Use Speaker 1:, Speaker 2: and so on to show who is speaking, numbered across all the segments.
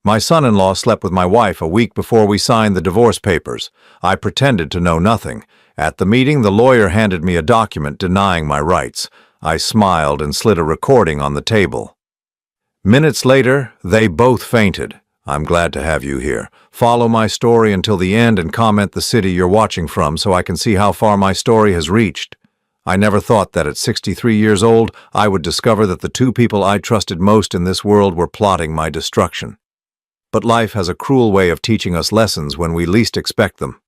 Speaker 1: My son-in-law slept with my wife a week before we signed the divorce papers. I pretended to know nothing. At the meeting, the lawyer handed me a document denying my rights. I smiled and slid a recording on the table. Minutes later, they both fainted. I'm glad to have you here. Follow my story until the end and comment the city you're watching from so I can see how far my story has reached. I never thought that at 63 years old, I would discover that the two people I trusted most in this world were plotting my destruction. But life has a cruel way of teaching us lessons when we least expect them.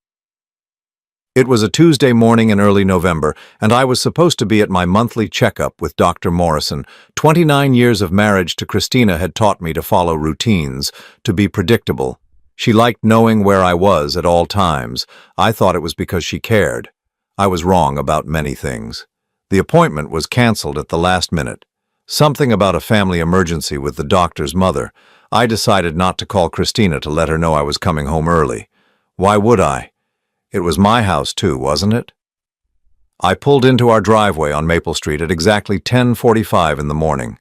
Speaker 1: It was a Tuesday morning in early November, and I was supposed to be at my monthly checkup with Dr. Morrison. 29 years of marriage to Christina had taught me to follow routines, to be predictable. She liked knowing where I was at all times. I thought it was because she cared. I was wrong about many things. The appointment was canceled at the last minute. Something about a family emergency with the doctor's mother. I decided not to call Christina to let her know I was coming home early. Why would I? It was my house too, wasn't it? I pulled into our driveway on Maple Street at exactly 10:45 in the morning.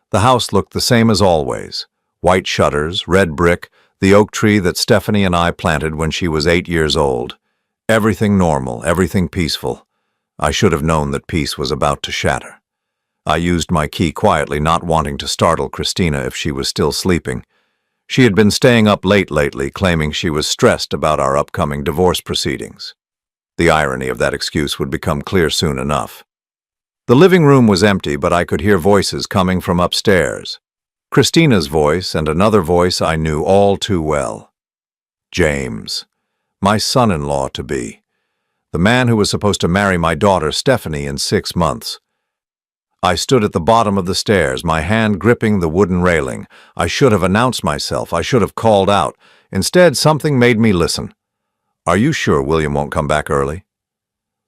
Speaker 1: The house looked the same as always. White shutters, red brick, the oak tree that Stephanie and I planted when she was 8 years old. Everything normal, everything peaceful. I should have known that peace was about to shatter. I used my key quietly, not wanting to startle Christina if she was still sleeping. She had been staying up late lately, claiming she was stressed about our upcoming divorce proceedings. The irony of that excuse would become clear soon enough. The living room was empty, but I could hear voices coming from upstairs. Christina's voice and another voice I knew all too well. James, my son-in-law-to-be, the man who was supposed to marry my daughter Stephanie in 6 months. I stood at the bottom of the stairs, my hand gripping the wooden railing. I should have announced myself. I should have called out. Instead, something made me listen. Are you sure William won't come back early?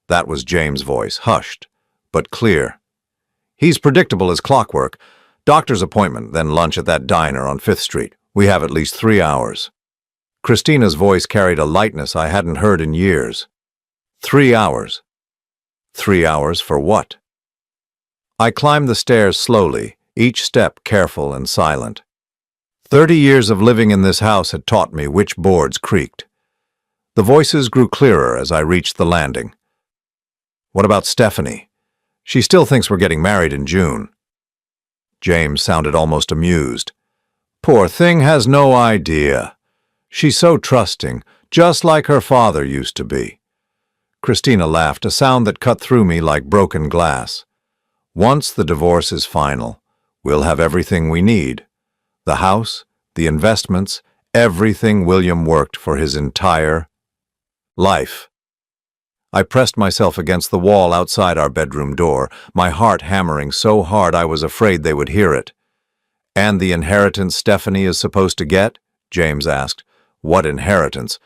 Speaker 1: That was James' voice, hushed, but clear. He's predictable as clockwork. Doctor's appointment, then lunch at that diner on 5th Street. We have at least 3 hours. Christina's voice carried a lightness I hadn't heard in years. 3 hours. 3 hours for what? I climbed the stairs slowly, each step careful and silent. 30 years of living in this house had taught me which boards creaked. The voices grew clearer as I reached the landing. What about Stephanie? She still thinks we're getting married in June. James sounded almost amused. Poor thing has no idea. She's so trusting, just like her father used to be. Christina laughed, a sound that cut through me like broken glass. Once the divorce is final, we'll have everything we need. The house, the investments, everything William worked for his entire life. I pressed myself against the wall outside our bedroom door, my heart hammering so hard I was afraid they would hear it. And the inheritance Stephanie is supposed to get? James asked. What inheritance?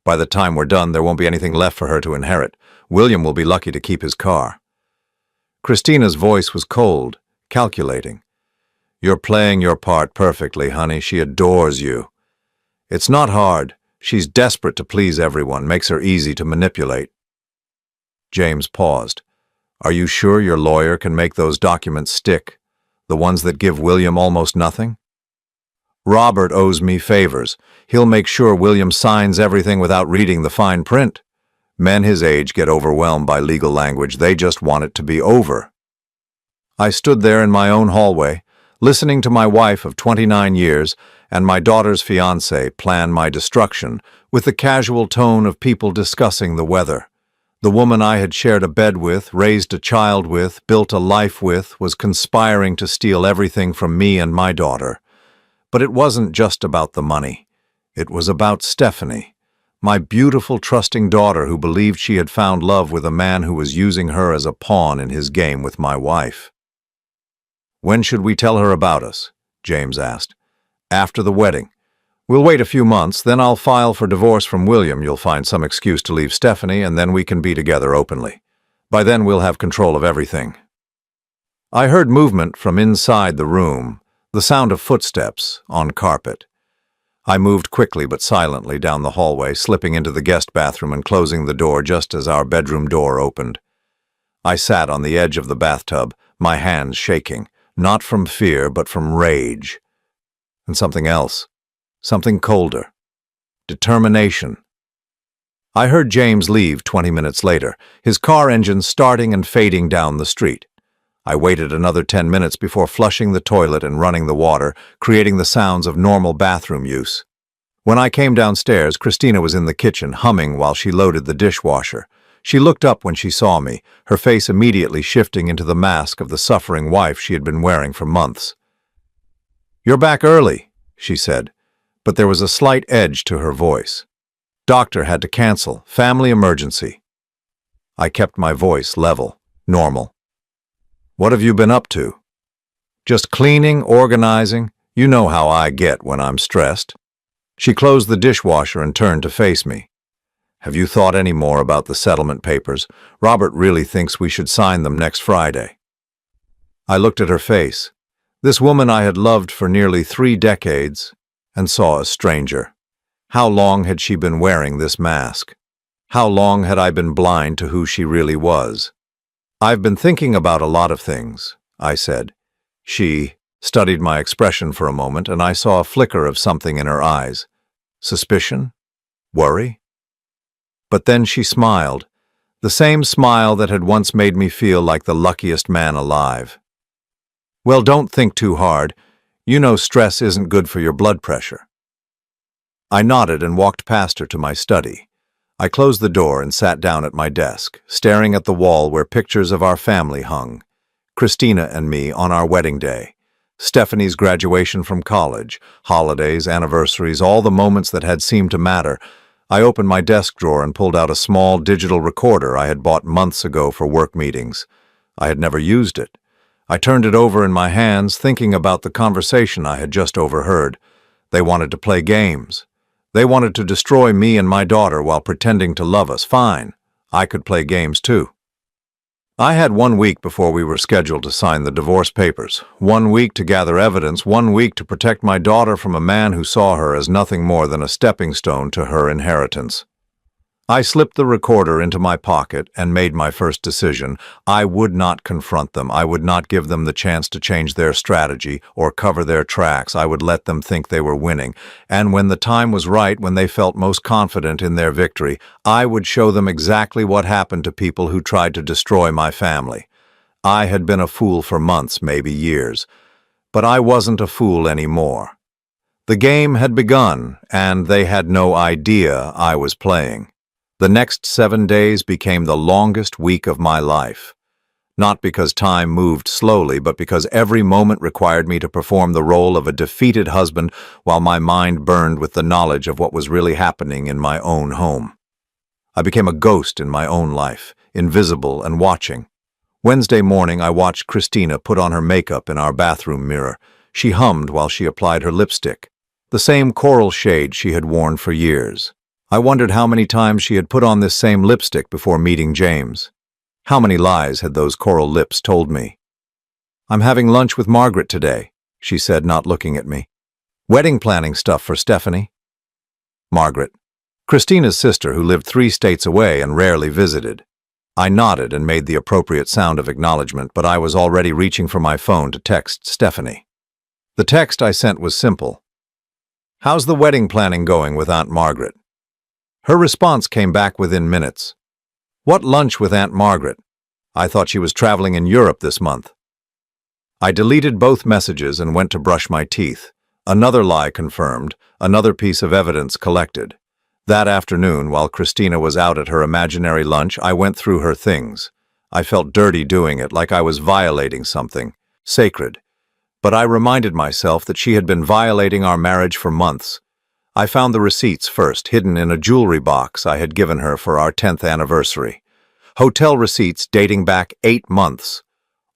Speaker 1: By the time we're done, there won't be anything left for her to inherit. William will be lucky to keep his car. Christina's voice was cold, calculating. You're playing your part perfectly, honey. She adores you. It's not hard. She's desperate to please everyone, makes her easy to manipulate. James paused. Are you sure your lawyer can make those documents stick? The ones that give William almost nothing? Robert owes me favors. He'll make sure William signs everything without reading the fine print. Men his age get overwhelmed by legal language. They just want it to be over. I stood there in my own hallway, listening to my wife of 29 years and my daughter's fiancé plan my destruction with the casual tone of people discussing the weather. The woman I had shared a bed with, raised a child with, built a life with, was conspiring to steal everything from me and my daughter. But it wasn't just about the money. It was about Stephanie. My beautiful, trusting daughter who believed she had found love with a man who was using her as a pawn in his game with my wife. When should we tell her about us? James asked. After the wedding. We'll wait a few months, then I'll file for divorce from William. You'll find some excuse to leave Stephanie, and then we can be together openly. By then we'll have control of everything. I heard movement from inside the room, the sound of footsteps on carpet. I moved quickly but silently down the hallway, slipping into the guest bathroom and closing the door just as our bedroom door opened. I sat on the edge of the bathtub, my hands shaking, not from fear but from rage. And something else. something colder. Determination. I heard James leave 20 minutes later, his car engine starting and fading down the street. I waited another 10 minutes before flushing the toilet and running the water, creating the sounds of normal bathroom use. When I came downstairs, Christina was in the kitchen, humming while she loaded the dishwasher. She looked up when she saw me, her face immediately shifting into the mask of the suffering wife she had been wearing for months. "You're back early," she said, but there was a slight edge to her voice. "Doctor had to cancel. Family emergency." I kept my voice level, normal. "What have you been up to?" "Just cleaning, organizing. You know how I get when I'm stressed." She closed the dishwasher and turned to face me. "Have you thought any more about the settlement papers? Robert really thinks we should sign them next Friday." I looked at her face, this woman I had loved for nearly 3 decades, and saw a stranger. How long had she been wearing this mask? How long had I been blind to who she really was? "I've been thinking about a lot of things," I said. She studied my expression for a moment, and I saw a flicker of something in her eyes. Suspicion? Worry? But then she smiled, the same smile that had once made me feel like the luckiest man alive. "Well, don't think too hard. You know stress isn't good for your blood pressure." I nodded and walked past her to my study. I closed the door and sat down at my desk, staring at the wall where pictures of our family hung. Christina and me on our wedding day. Stephanie's graduation from college, holidays, anniversaries, all the moments that had seemed to matter. I opened my desk drawer and pulled out a small digital recorder I had bought months ago for work meetings. I had never used it. I turned it over in my hands, thinking about the conversation I had just overheard. They wanted to play games. They wanted to destroy me and my daughter while pretending to love us. Fine. I could play games too. I had 1 week before we were scheduled to sign the divorce papers, 1 week to gather evidence, 1 week to protect my daughter from a man who saw her as nothing more than a stepping stone to her inheritance. I slipped the recorder into my pocket and made my first decision. I would not confront them. I would not give them the chance to change their strategy or cover their tracks. I would let them think they were winning. And when the time was right, when they felt most confident in their victory, I would show them exactly what happened to people who tried to destroy my family. I had been a fool for months, maybe years. But I wasn't a fool anymore. The game had begun, and they had no idea I was playing. The next 7 days became the longest week of my life. Not because time moved slowly, but because every moment required me to perform the role of a defeated husband while my mind burned with the knowledge of what was really happening in my own home. I became a ghost in my own life, invisible and watching. Wednesday morning, I watched Christina put on her makeup in our bathroom mirror. She hummed while she applied her lipstick, the same coral shade she had worn for years. I wondered how many times she had put on this same lipstick before meeting James. How many lies had those coral lips told me? "I'm having lunch with Margaret today," she said, not looking at me. "Wedding planning stuff for Stephanie." Margaret. Christina's sister who lived 3 states away and rarely visited. I nodded and made the appropriate sound of acknowledgement, but I was already reaching for my phone to text Stephanie. The text I sent was simple. "How's the wedding planning going with Aunt Margaret?" Her response came back within minutes. "What lunch with Aunt Margaret? I thought she was traveling in Europe this month." I deleted both messages and went to brush my teeth. Another lie confirmed, another piece of evidence collected. That afternoon, while Christina was out at her imaginary lunch, I went through her things. I felt dirty doing it, like I was violating something sacred. But I reminded myself that she had been violating our marriage for months. I found the receipts first, hidden in a jewelry box I had given her for our 10th anniversary. Hotel receipts dating back 8 months.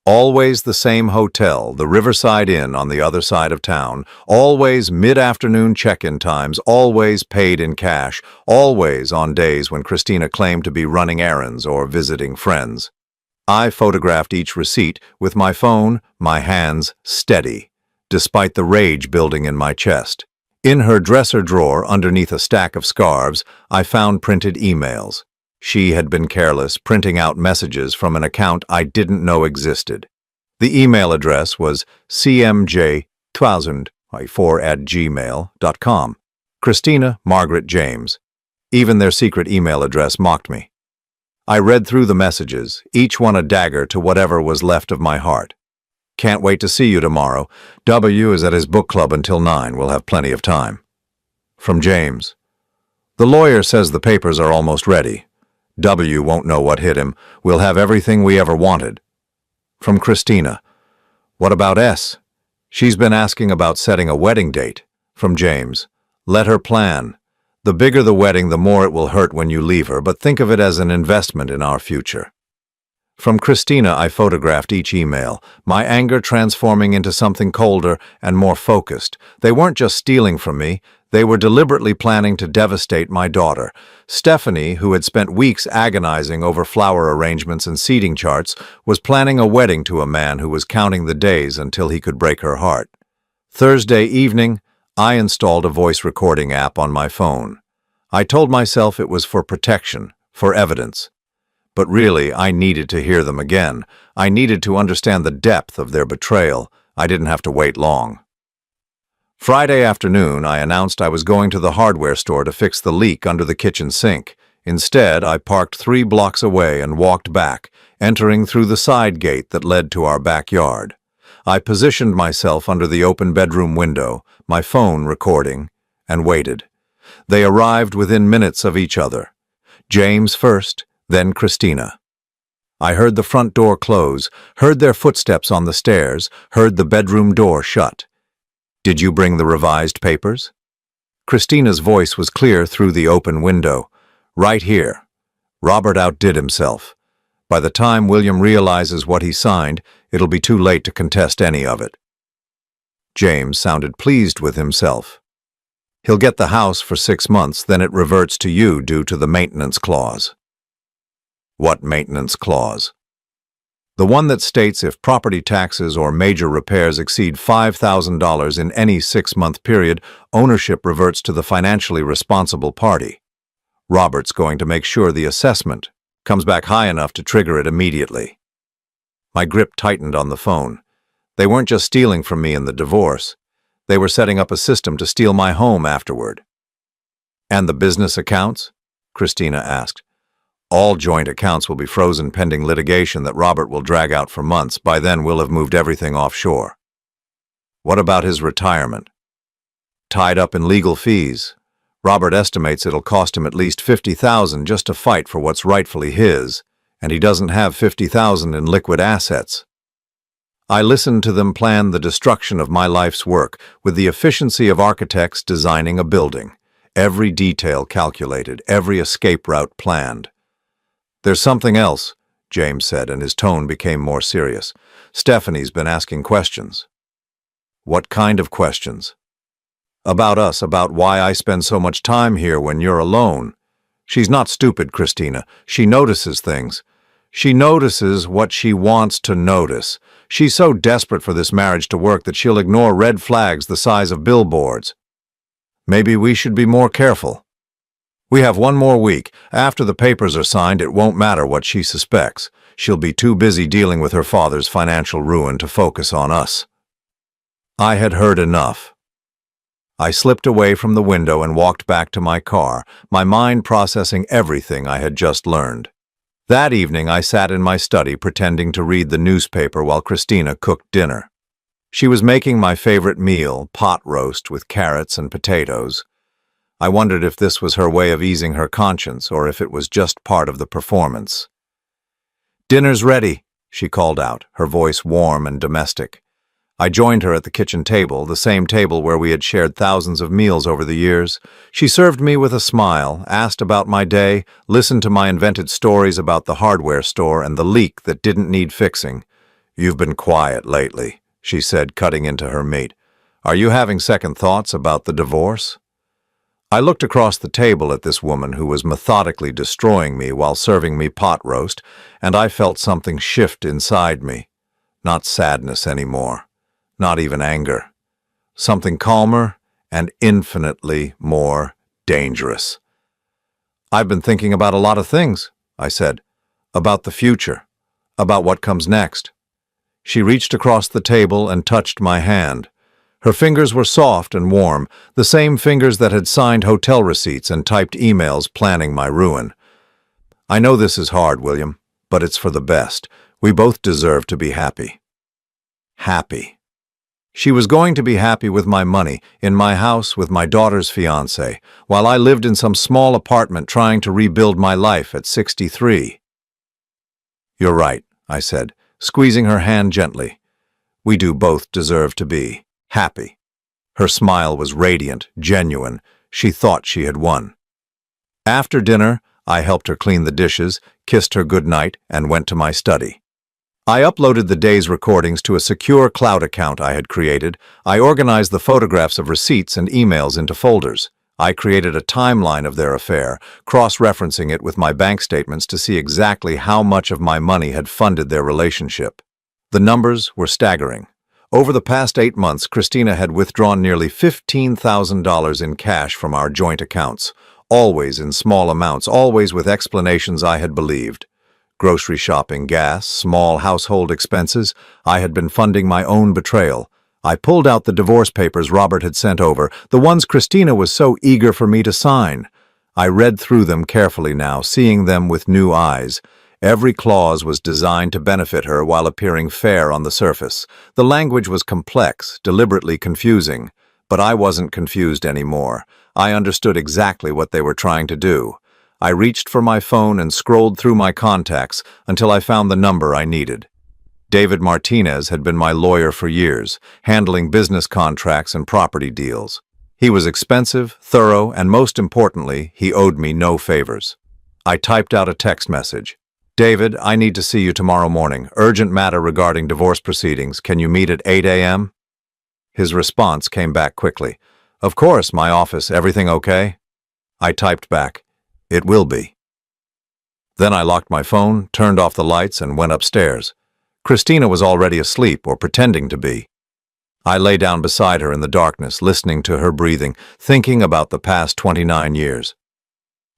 Speaker 1: Always the same hotel, the Riverside Inn on the other side of town. Always mid-afternoon check-in times, always paid in cash, always on days when Christina claimed to be running errands or visiting friends. I photographed each receipt with my phone, my hands steady, despite the rage building in my chest. In her dresser drawer, underneath a stack of scarves, I found printed emails. She had been careless, printing out messages from an account I didn't know existed. The email address was cmj2000 4@gmail.com. Christina Margaret James. Even their secret email address mocked me. I read through the messages, each one a dagger to whatever was left of my heart. Can't wait to see you tomorrow. W is at his book club until 9. We'll have plenty of time. From James. The lawyer says the papers are almost ready. W won't know what hit him. We'll have everything we ever wanted. From Christina. What about S? She's been asking about setting a wedding date. From James. Let her plan. The bigger the wedding, the more it will hurt when you leave her, but think of it as an investment in our future. From Christina, I photographed each email, my anger transforming into something colder and more focused. They weren't just stealing from me, they were deliberately planning to devastate my daughter. Stephanie, who had spent weeks agonizing over flower arrangements and seating charts, was planning a wedding to a man who was counting the days until he could break her heart. Thursday evening, I installed a voice recording app on my phone. I told myself it was for protection, for evidence. But really, I needed to hear them again. I needed to understand the depth of their betrayal. I didn't have to wait long. Friday afternoon, I announced I was going to the hardware store to fix the leak under the kitchen sink. Instead, I parked 3 blocks away and walked back, entering through the side gate that led to our backyard. I positioned myself under the open bedroom window, my phone recording, and waited. They arrived within minutes of each other. James first, then Christina. I heard the front door close, heard their footsteps on the stairs, heard the bedroom door shut. Did you bring the revised papers? Christina's voice was clear through the open window. Right here. Robert outdid himself. By the time William realizes what he signed, it'll be too late to contest any of it. James sounded pleased with himself. He'll get the house for 6 months, then it reverts to you due to the maintenance clause. What maintenance clause? The one that states if property taxes or major repairs exceed $5,000 in any 6-month period, ownership reverts to the financially responsible party. Robert's going to make sure the assessment comes back high enough to trigger it immediately. My grip tightened on the phone. They weren't just stealing from me in the divorce. They were setting up a system to steal my home afterward. And the business accounts? Christina asked. All joint accounts will be frozen pending litigation that Robert will drag out for months. By then, we'll have moved everything offshore. What about his retirement? Tied up in legal fees. Robert estimates it'll cost him at least $50,000 just to fight for what's rightfully his, and he doesn't have $50,000 in liquid assets. I listened to them plan the destruction of my life's work with the efficiency of architects designing a building. Every detail calculated, every escape route planned. There's something else, James said, and his tone became more serious. Stephanie's been asking questions. What kind of questions? About us, about why I spend so much time here when you're alone. She's not stupid, Christina. She notices things. She notices what she wants to notice. She's so desperate for this marriage to work that she'll ignore red flags the size of billboards. Maybe we should be more careful. We have 1 more week. After the papers are signed, it won't matter what she suspects. She'll be too busy dealing with her father's financial ruin to focus on us. I had heard enough. I slipped away from the window and walked back to my car, my mind processing everything I had just learned. That evening, I sat in my study pretending to read the newspaper while Christina cooked dinner. She was making my favorite meal, pot roast with carrots and potatoes. I wondered if this was her way of easing her conscience or if it was just part of the performance. "Dinner's ready," she called out, her voice warm and domestic. I joined her at the kitchen table, the same table where we had shared thousands of meals over the years. She served me with a smile, asked about my day, listened to my invented stories about the hardware store and the leak that didn't need fixing. "You've been quiet lately," she said, cutting into her meat. "Are you having second thoughts about the divorce?" I looked across the table at this woman who was methodically destroying me while serving me pot roast, and I felt something shift inside me. Not sadness anymore. Not even anger. Something calmer and infinitely more dangerous. "I've been thinking about a lot of things," I said. "About the future. About what comes next." She reached across the table and touched my hand. Her fingers were soft and warm, the same fingers that had signed hotel receipts and typed emails planning my ruin. I know this is hard, William, but it's for the best. We both deserve to be happy. Happy. She was going to be happy with my money, in my house with my daughter's fiancé, while I lived in some small apartment trying to rebuild my life at 63. You're right, I said, squeezing her hand gently. We do both deserve to be happy. Her smile was radiant, genuine. She thought she had won. After dinner, I helped her clean the dishes, kissed her goodnight, and went to my study. I uploaded the day's recordings to a secure cloud account I had created. I organized the photographs of receipts and emails into folders. I created a timeline of their affair, cross-referencing it with my bank statements to see exactly how much of my money had funded their relationship. The numbers were staggering. Over the past 8 months, Christina had withdrawn nearly $15,000 in cash from our joint accounts, always in small amounts, always with explanations I had believed. Grocery shopping, gas, small household expenses. I had been funding my own betrayal. I pulled out the divorce papers Robert had sent over, the ones Christina was so eager for me to sign. I read through them carefully now, seeing them with new eyes. Every clause was designed to benefit her while appearing fair on the surface. The language was complex, deliberately confusing. But I wasn't confused anymore. I understood exactly what they were trying to do. I reached for my phone and scrolled through my contacts until I found the number I needed. David Martinez had been my lawyer for years, handling business contracts and property deals. He was expensive, thorough, and most importantly, he owed me no favors. I typed out a text message. David, I need to see you tomorrow morning. Urgent matter regarding divorce proceedings. Can you meet at 8 a.m.? His response came back quickly. Of course, my office. Everything okay? I typed back. It will be. Then I locked my phone, turned off the lights, and went upstairs. Christina was already asleep, or pretending to be. I lay down beside her in the darkness, listening to her breathing, thinking about the past 29 years.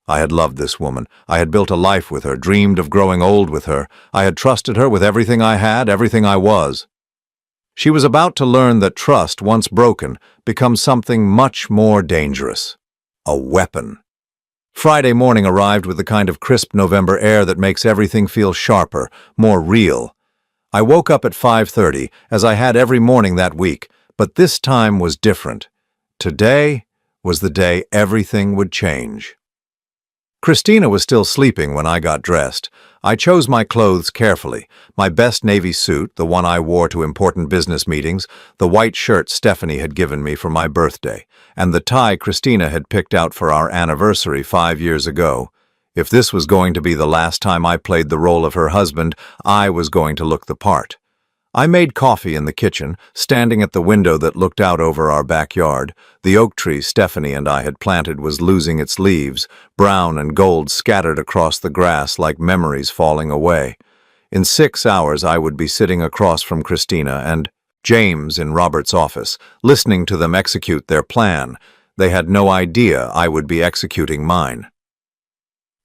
Speaker 1: I had loved this woman. I had built a life with her, dreamed of growing old with her. I had trusted her with everything I had, everything I was. She was about to learn that trust, once broken, becomes something much more dangerous. A weapon. Friday morning arrived with the kind of crisp November air that makes everything feel sharper, more real. I woke up at 5:30, as I had every morning that week, but this time was different. Today was the day everything would change. Christina was still sleeping when I got dressed. I chose my clothes carefully. My best navy suit, the one I wore to important business meetings, the white shirt Stephanie had given me for my birthday, and the tie Christina had picked out for our anniversary 5 years ago. If this was going to be the last time I played the role of her husband, I was going to look the part. I made coffee in the kitchen, standing at the window that looked out over our backyard. The oak tree Stephanie and I had planted was losing its leaves, brown and gold scattered across the grass like memories falling away. In 6 hours I would be sitting across from Christina and James in Robert's office, listening to them execute their plan. They had no idea I would be executing mine.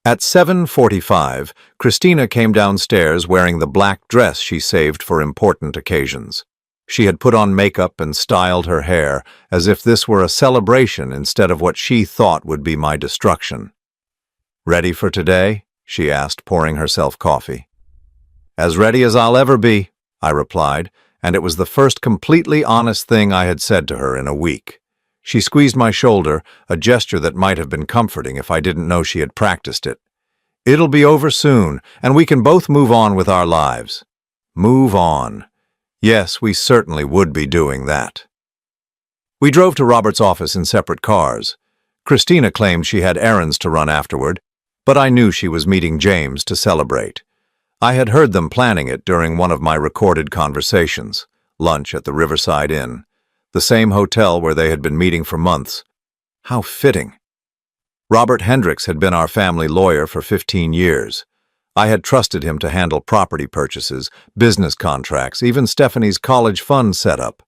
Speaker 1: At 7:45, Christina came downstairs wearing the black dress she saved for important occasions. She had put on makeup and styled her hair as if this were a celebration instead of what she thought would be my destruction. "Ready for today?" she asked, pouring herself coffee. "As ready as I'll ever be," I replied, and it was the first completely honest thing I had said to her in a week. She squeezed my shoulder, a gesture that might have been comforting if I didn't know she had practiced it. "It'll be over soon, and we can both move on with our lives." Move on. Yes, we certainly would be doing that. We drove to Robert's office in separate cars. Christina claimed she had errands to run afterward, but I knew she was meeting James to celebrate. I had heard them planning it during one of my recorded conversations, lunch at the Riverside Inn. The same hotel where they had been meeting for months. How fitting. Robert Hendricks had been our family lawyer for 15 years. I had trusted him to handle property purchases, business contracts, even Stephanie's college fund setup.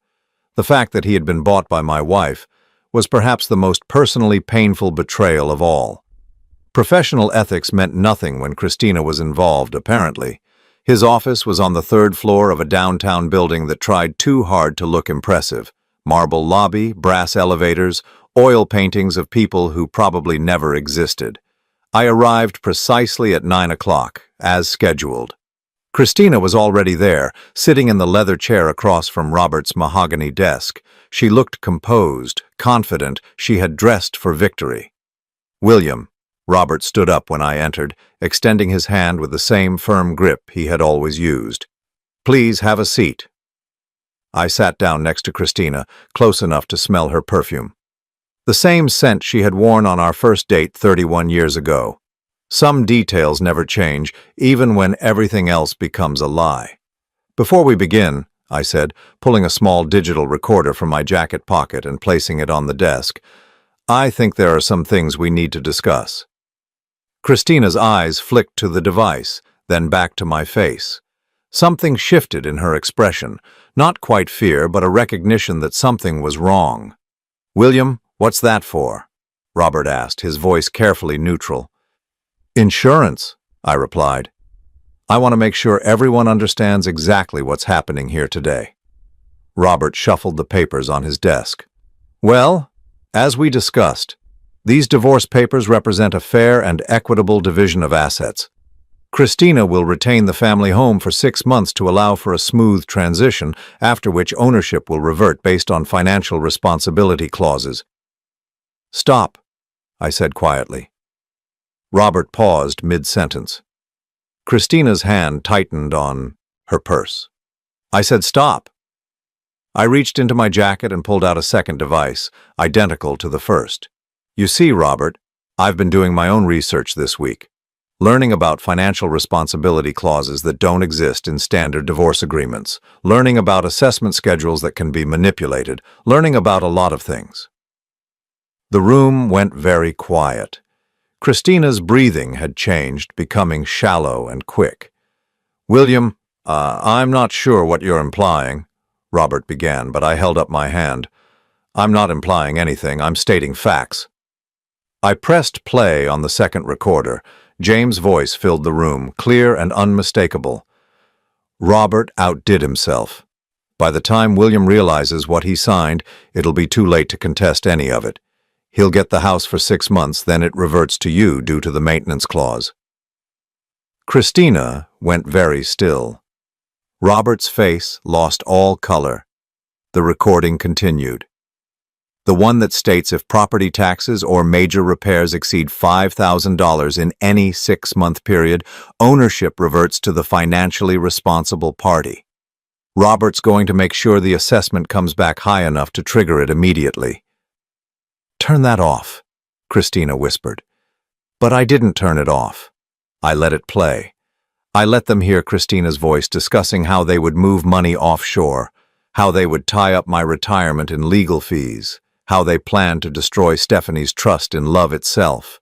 Speaker 1: The fact that he had been bought by my wife was perhaps the most personally painful betrayal of all. Professional ethics meant nothing when Christina was involved, apparently. His office was on the 3rd floor of a downtown building that tried too hard to look impressive. Marble lobby, brass elevators, oil paintings of people who probably never existed. I arrived precisely at 9 o'clock, as scheduled. Christina was already there, sitting in the leather chair across from Robert's mahogany desk. She looked composed, confident she had dressed for victory. "William," Robert stood up when I entered, extending his hand with the same firm grip he had always used. "Please have a seat." I sat down next to Christina, close enough to smell her perfume. The same scent she had worn on our first date 31 years ago. Some details never change, even when everything else becomes a lie. "Before we begin," I said, pulling a small digital recorder from my jacket pocket and placing it on the desk, "I think there are some things we need to discuss." Christina's eyes flicked to the device, then back to my face. Something shifted in her expression, not quite fear, but a recognition that something was wrong. "William, what's that for?" Robert asked, his voice carefully neutral. "Insurance," I replied. "I want to make sure everyone understands exactly what's happening here today." Robert shuffled the papers on his desk. "Well, as we discussed, these divorce papers represent a fair and equitable division of assets. Christina will retain the family home for 6 months to allow for a smooth transition, after which ownership will revert based on financial responsibility clauses." "Stop," I said quietly. Robert paused mid-sentence. Christina's hand tightened on her purse. I said, "Stop." I reached into my jacket and pulled out a second device, identical to the first. "You see, Robert, I've been doing my own research this week, learning about financial responsibility clauses that don't exist in standard divorce agreements, learning about assessment schedules that can be manipulated, learning about a lot of things." The room went very quiet. Christina's breathing had changed, becoming shallow and quick. "William, I'm not sure what you're implying," Robert began, but I held up my hand. "I'm not implying anything, I'm stating facts." I pressed play on the second recorder. James' voice filled the room, clear and unmistakable. "Robert outdid himself. By the time William realizes what he signed, it'll be too late to contest any of it. He'll get the house for 6 months, then it reverts to you due to the maintenance clause." Christina went very still. Robert's face lost all color. The recording continued. "The one that states if property taxes or major repairs exceed $5,000 in any 6-month period, ownership reverts to the financially responsible party. Robert's going to make sure the assessment comes back high enough to trigger it immediately." "Turn that off," Christina whispered. But I didn't turn it off. I let it play. I let them hear Christina's voice discussing how they would move money offshore, how they would tie up my retirement in legal fees, how they planned to destroy Stephanie's trust in love itself.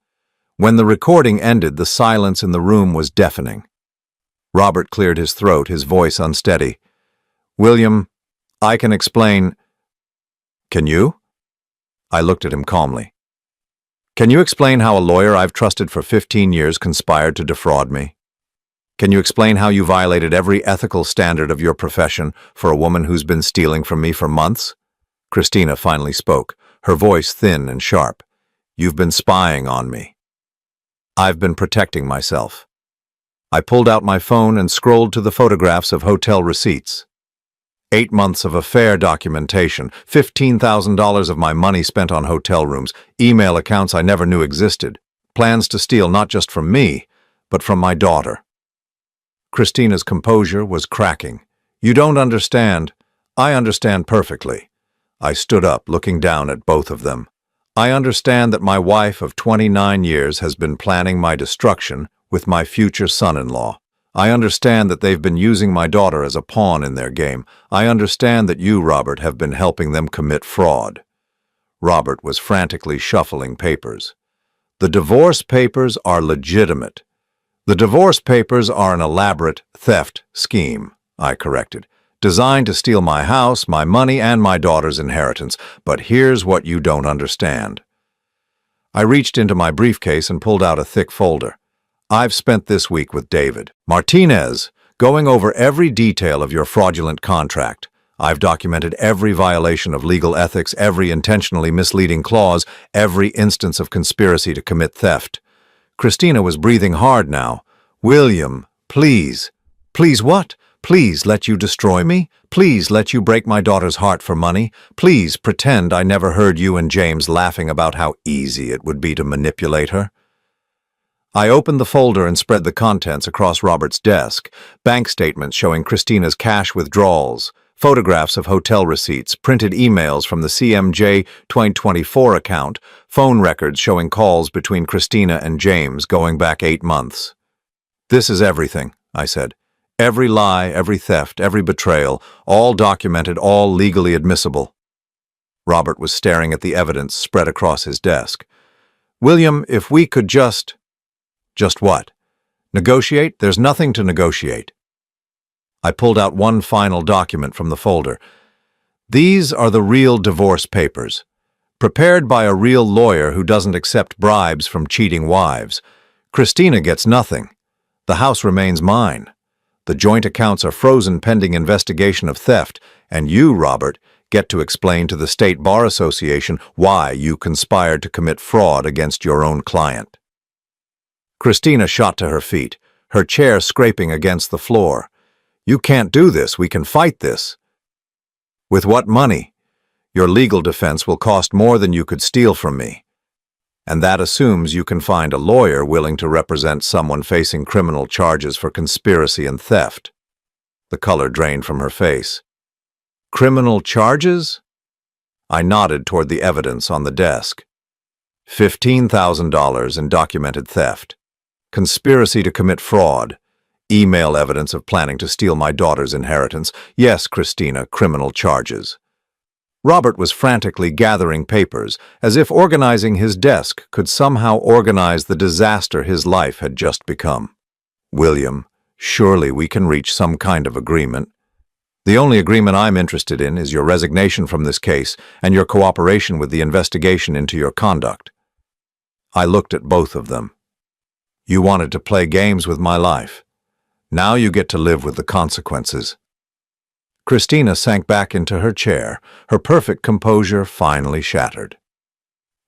Speaker 1: When the recording ended, the silence in the room was deafening. Robert cleared his throat, his voice unsteady. "William, I can explain." "Can you?" I looked at him calmly. "Can you explain how a lawyer I've trusted for 15 years conspired to defraud me? Can you explain how you violated every ethical standard of your profession for a woman who's been stealing from me for months?" Christina finally spoke, her voice thin and sharp. "You've been spying on me." "I've been protecting myself." I pulled out my phone and scrolled to the photographs of hotel receipts. 8 months of affair documentation, $15,000 of my money spent on hotel rooms, email accounts I never knew existed, plans to steal not just from me, but from my daughter. Christina's composure was cracking. "You don't understand." "I understand perfectly." I stood up, looking down at both of them. "I understand that my wife of 29 years has been planning my destruction with my future son-in-law. I understand that they've been using my daughter as a pawn in their game. I understand that you, Robert, have been helping them commit fraud." Robert was frantically shuffling papers. "The divorce papers are legitimate. The divorce papers are an elaborate theft scheme," I corrected, "designed to steal my house, my money, and my daughter's inheritance. But here's what you don't understand." I reached into my briefcase and pulled out a thick folder. "I've spent this week with David Martinez, going over every detail of your fraudulent contract. I've documented every violation of legal ethics, every intentionally misleading clause, every instance of conspiracy to commit theft. Christina was breathing hard now. William, please. Please what? Please let you destroy me? Please let you break my daughter's heart for money? Please pretend I never heard you and James laughing about how easy it would be to manipulate her? I opened the folder and spread the contents across Robert's desk. Bank statements showing Christina's cash withdrawals, photographs of hotel receipts, printed emails from the CMJ 2024 account, phone records showing calls between Christina and James going back 8 months. This is everything, I said. Every lie, every theft, every betrayal, all documented, all legally admissible. Robert was staring at the evidence spread across his desk. William, if we could just... Just what? Negotiate? There's nothing to negotiate. I pulled out one final document from the folder. These are the real divorce papers, prepared by a real lawyer who doesn't accept bribes from cheating wives. Christina gets nothing. The house remains mine. The joint accounts are frozen pending investigation of theft, and you, Robert, get to explain to the State Bar Association why you conspired to commit fraud against your own client. Christina shot to her feet, her chair scraping against the floor. You can't do this. We can fight this. With what money? Your legal defense will cost more than you could steal from me. And that assumes you can find a lawyer willing to represent someone facing criminal charges for conspiracy and theft. The color drained from her face. Criminal charges? I nodded toward the evidence on the desk. $15,000 in documented theft. Conspiracy to commit fraud. Email evidence of planning to steal my daughter's inheritance. Yes, Christina, criminal charges. Robert was frantically gathering papers, as if organizing his desk could somehow organize the disaster his life had just become. William, surely we can reach some kind of agreement. The only agreement I'm interested in is your resignation from this case and your cooperation with the investigation into your conduct. I looked at both of them. You wanted to play games with my life. Now you get to live with the consequences. Christina sank back into her chair, her perfect composure finally shattered.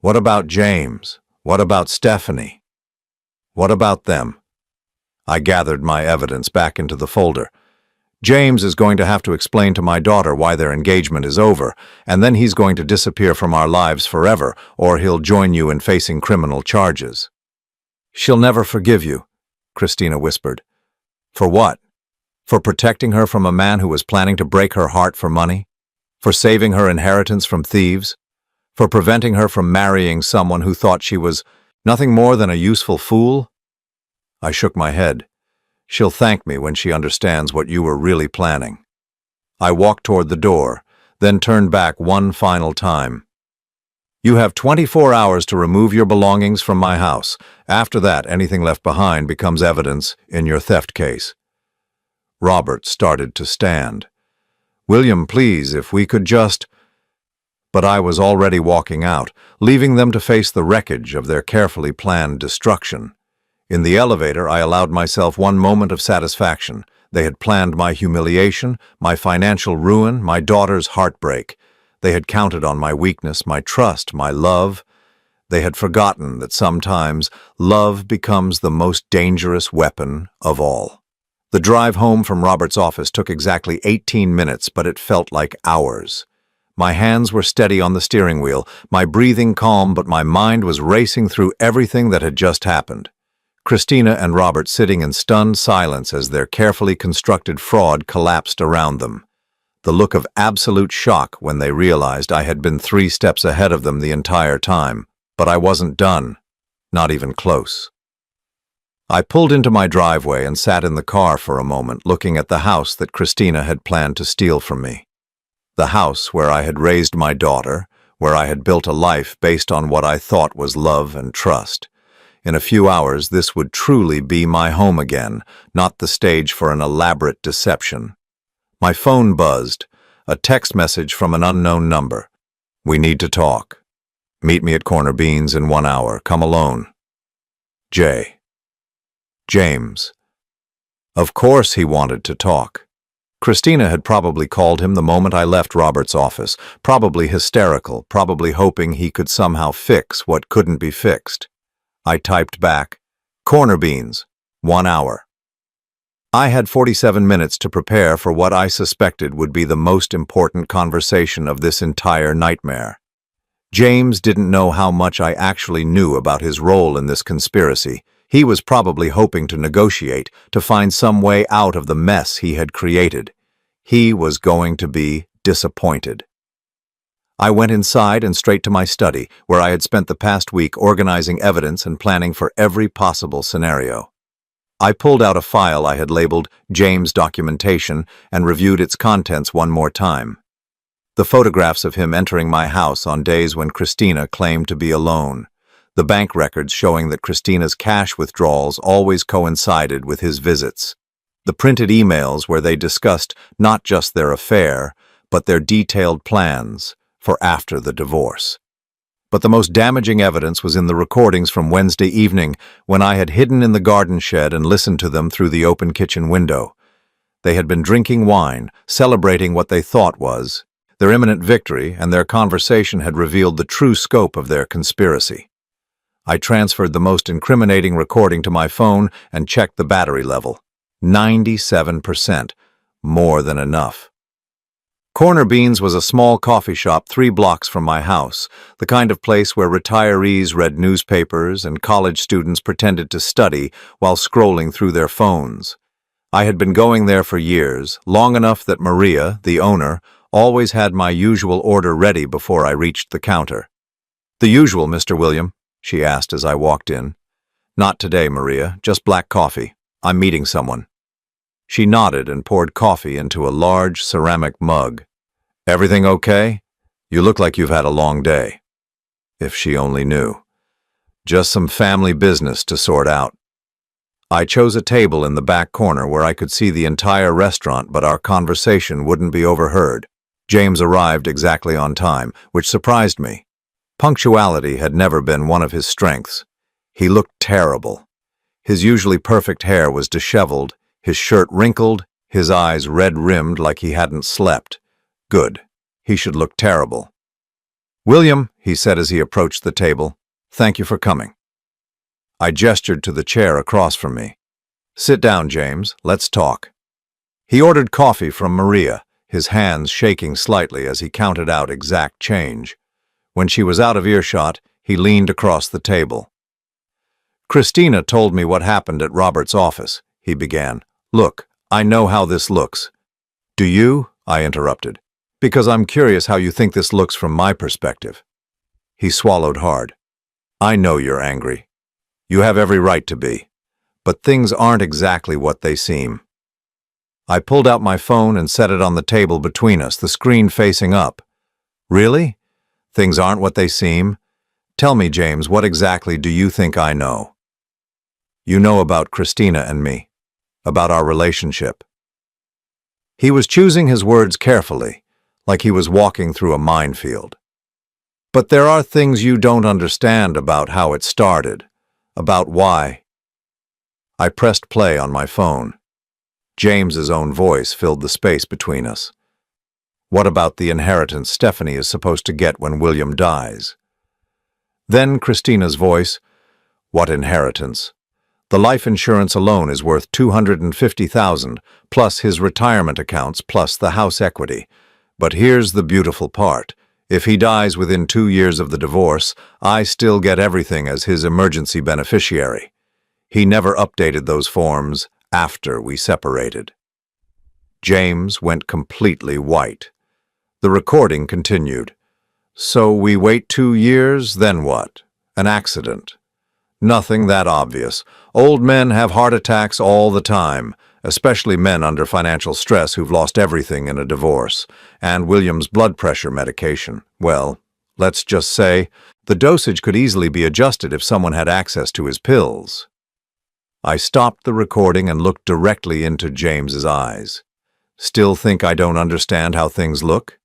Speaker 1: What about James? What about Stephanie? What about them? I gathered my evidence back into the folder. James is going to have to explain to my daughter why their engagement is over, and then he's going to disappear from our lives forever, or he'll join you in facing criminal charges. She'll never forgive you, Christina whispered. For what? For protecting her from a man who was planning to break her heart for money? For saving her inheritance from thieves? For preventing her from marrying someone who thought she was nothing more than a useful fool? I shook my head. She'll thank me when she understands what you were really planning. I walked toward the door, then turned back one final time. You have 24 hours to remove your belongings from my house. After that, anything left behind becomes evidence in your theft case. Robert started to stand. William, please, if we could just... But I was already walking out, leaving them to face the wreckage of their carefully planned destruction. In the elevator, I allowed myself one moment of satisfaction. They had planned my humiliation, my financial ruin, my daughter's heartbreak. They had counted on my weakness, my trust, my love. They had forgotten that sometimes love becomes the most dangerous weapon of all. The drive home from Robert's office took exactly 18 minutes, but it felt like hours. My hands were steady on the steering wheel, my breathing calm, but my mind was racing through everything that had just happened. Christina and Robert sitting in stunned silence as their carefully constructed fraud collapsed around them. The look of absolute shock when they realized I had been 3 steps ahead of them the entire time, but I wasn't done, not even close. I pulled into my driveway and sat in the car for a moment, looking at the house that Christina had planned to steal from me. The house where I had raised my daughter, where I had built a life based on what I thought was love and trust. In a few hours, this would truly be my home again, not the stage for an elaborate deception. My phone buzzed, a text message from an unknown number. We need to talk. Meet me at Corner Beans in 1 hour. Come alone. James. Of course he wanted to talk. Christina had probably called him the moment I left Robert's office, probably hysterical, probably hoping he could somehow fix what couldn't be fixed. I typed back, "Corner beans, 1 hour." I had 47 minutes to prepare for what I suspected would be the most important conversation of this entire nightmare. James didn't know how much I actually knew about his role in this conspiracy. He was probably hoping to negotiate, to find some way out of the mess he had created. He was going to be disappointed. I went inside and straight to my study, where I had spent the past week organizing evidence and planning for every possible scenario. I pulled out a file I had labeled James Documentation and reviewed its contents one more time. The photographs of him entering my house on days when Christina claimed to be alone. The bank records showing that Christina's cash withdrawals always coincided with his visits. The printed emails where they discussed not just their affair, but their detailed plans for after the divorce. But the most damaging evidence was in the recordings from Wednesday evening when I had hidden in the garden shed and listened to them through the open kitchen window. They had been drinking wine, celebrating what they thought was their imminent victory, and their conversation had revealed the true scope of their conspiracy. I transferred the most incriminating recording to my phone and checked the battery level. 97%, more than enough. Corner Beans was a small coffee shop 3 blocks from my house, the kind of place where retirees read newspapers and college students pretended to study while scrolling through their phones. I had been going there for years, long enough that Maria, the owner, always had my usual order ready before I reached the counter. "The usual, Mr. William?" she asked as I walked in. "Not today, Maria, just black coffee. I'm meeting someone." She nodded and poured coffee into a large ceramic mug. "Everything okay? You look like you've had a long day." If she only knew. "Just some family business to sort out." I chose a table in the back corner where I could see the entire restaurant, but our conversation wouldn't be overheard. James arrived exactly on time, which surprised me. Punctuality had never been one of his strengths. He looked terrible. His usually perfect hair was disheveled, his shirt wrinkled, his eyes red-rimmed like he hadn't slept. Good. He should look terrible. "William," he said as he approached the table, "thank you for coming." I gestured to the chair across from me. "Sit down, James. Let's talk." He ordered coffee from Maria, his hands shaking slightly as he counted out exact change. When she was out of earshot, he leaned across the table. "Christina told me what happened at Robert's office," he began. "Look, I know how this looks." "Do you?" I interrupted. "Because I'm curious how you think this looks from my perspective." He swallowed hard. "I know you're angry. You have every right to be. But things aren't exactly what they seem." I pulled out my phone and set it on the table between us, the screen facing up. "Really? Things aren't what they seem? Tell me, James, what exactly do you think I know?" "You know about Christina and me, about our relationship." He was choosing his words carefully, like he was walking through a minefield. "But there are things you don't understand about how it started, about why." I pressed play on my phone. James's own voice filled the space between us. "What about the inheritance Stephanie is supposed to get when William dies?" Then Christina's voice, "What inheritance? The life insurance alone is worth $250,000, plus his retirement accounts, plus the house equity. But here's the beautiful part. If he dies within 2 years of the divorce, I still get everything as his emergency beneficiary. He never updated those forms after we separated." James went completely white. The recording continued. "So we wait 2 years, then what? An accident? Nothing that obvious. Old men have heart attacks all the time, especially men under financial stress who've lost everything in a divorce. And William's blood pressure medication, well, let's just say, the dosage could easily be adjusted if someone had access to his pills." I stopped the recording and looked directly into James's eyes. "Still think I don't understand how things look?"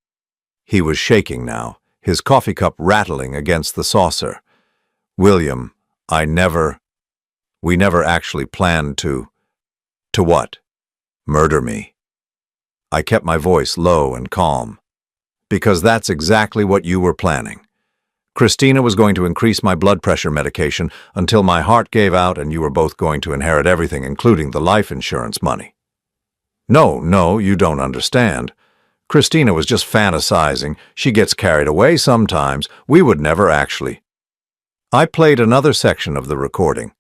Speaker 1: He was shaking now, his coffee cup rattling against the saucer. "William, we never actually planned to..." "To what? Murder me?" I kept my voice low and calm. Because that's exactly what you were planning. Christina was going to increase my blood pressure medication until my heart gave out, and you were both going to inherit everything, including the life insurance money. No, you don't understand. Christina was just fantasizing. She gets carried away sometimes. We would never actually. I played another section of the recording.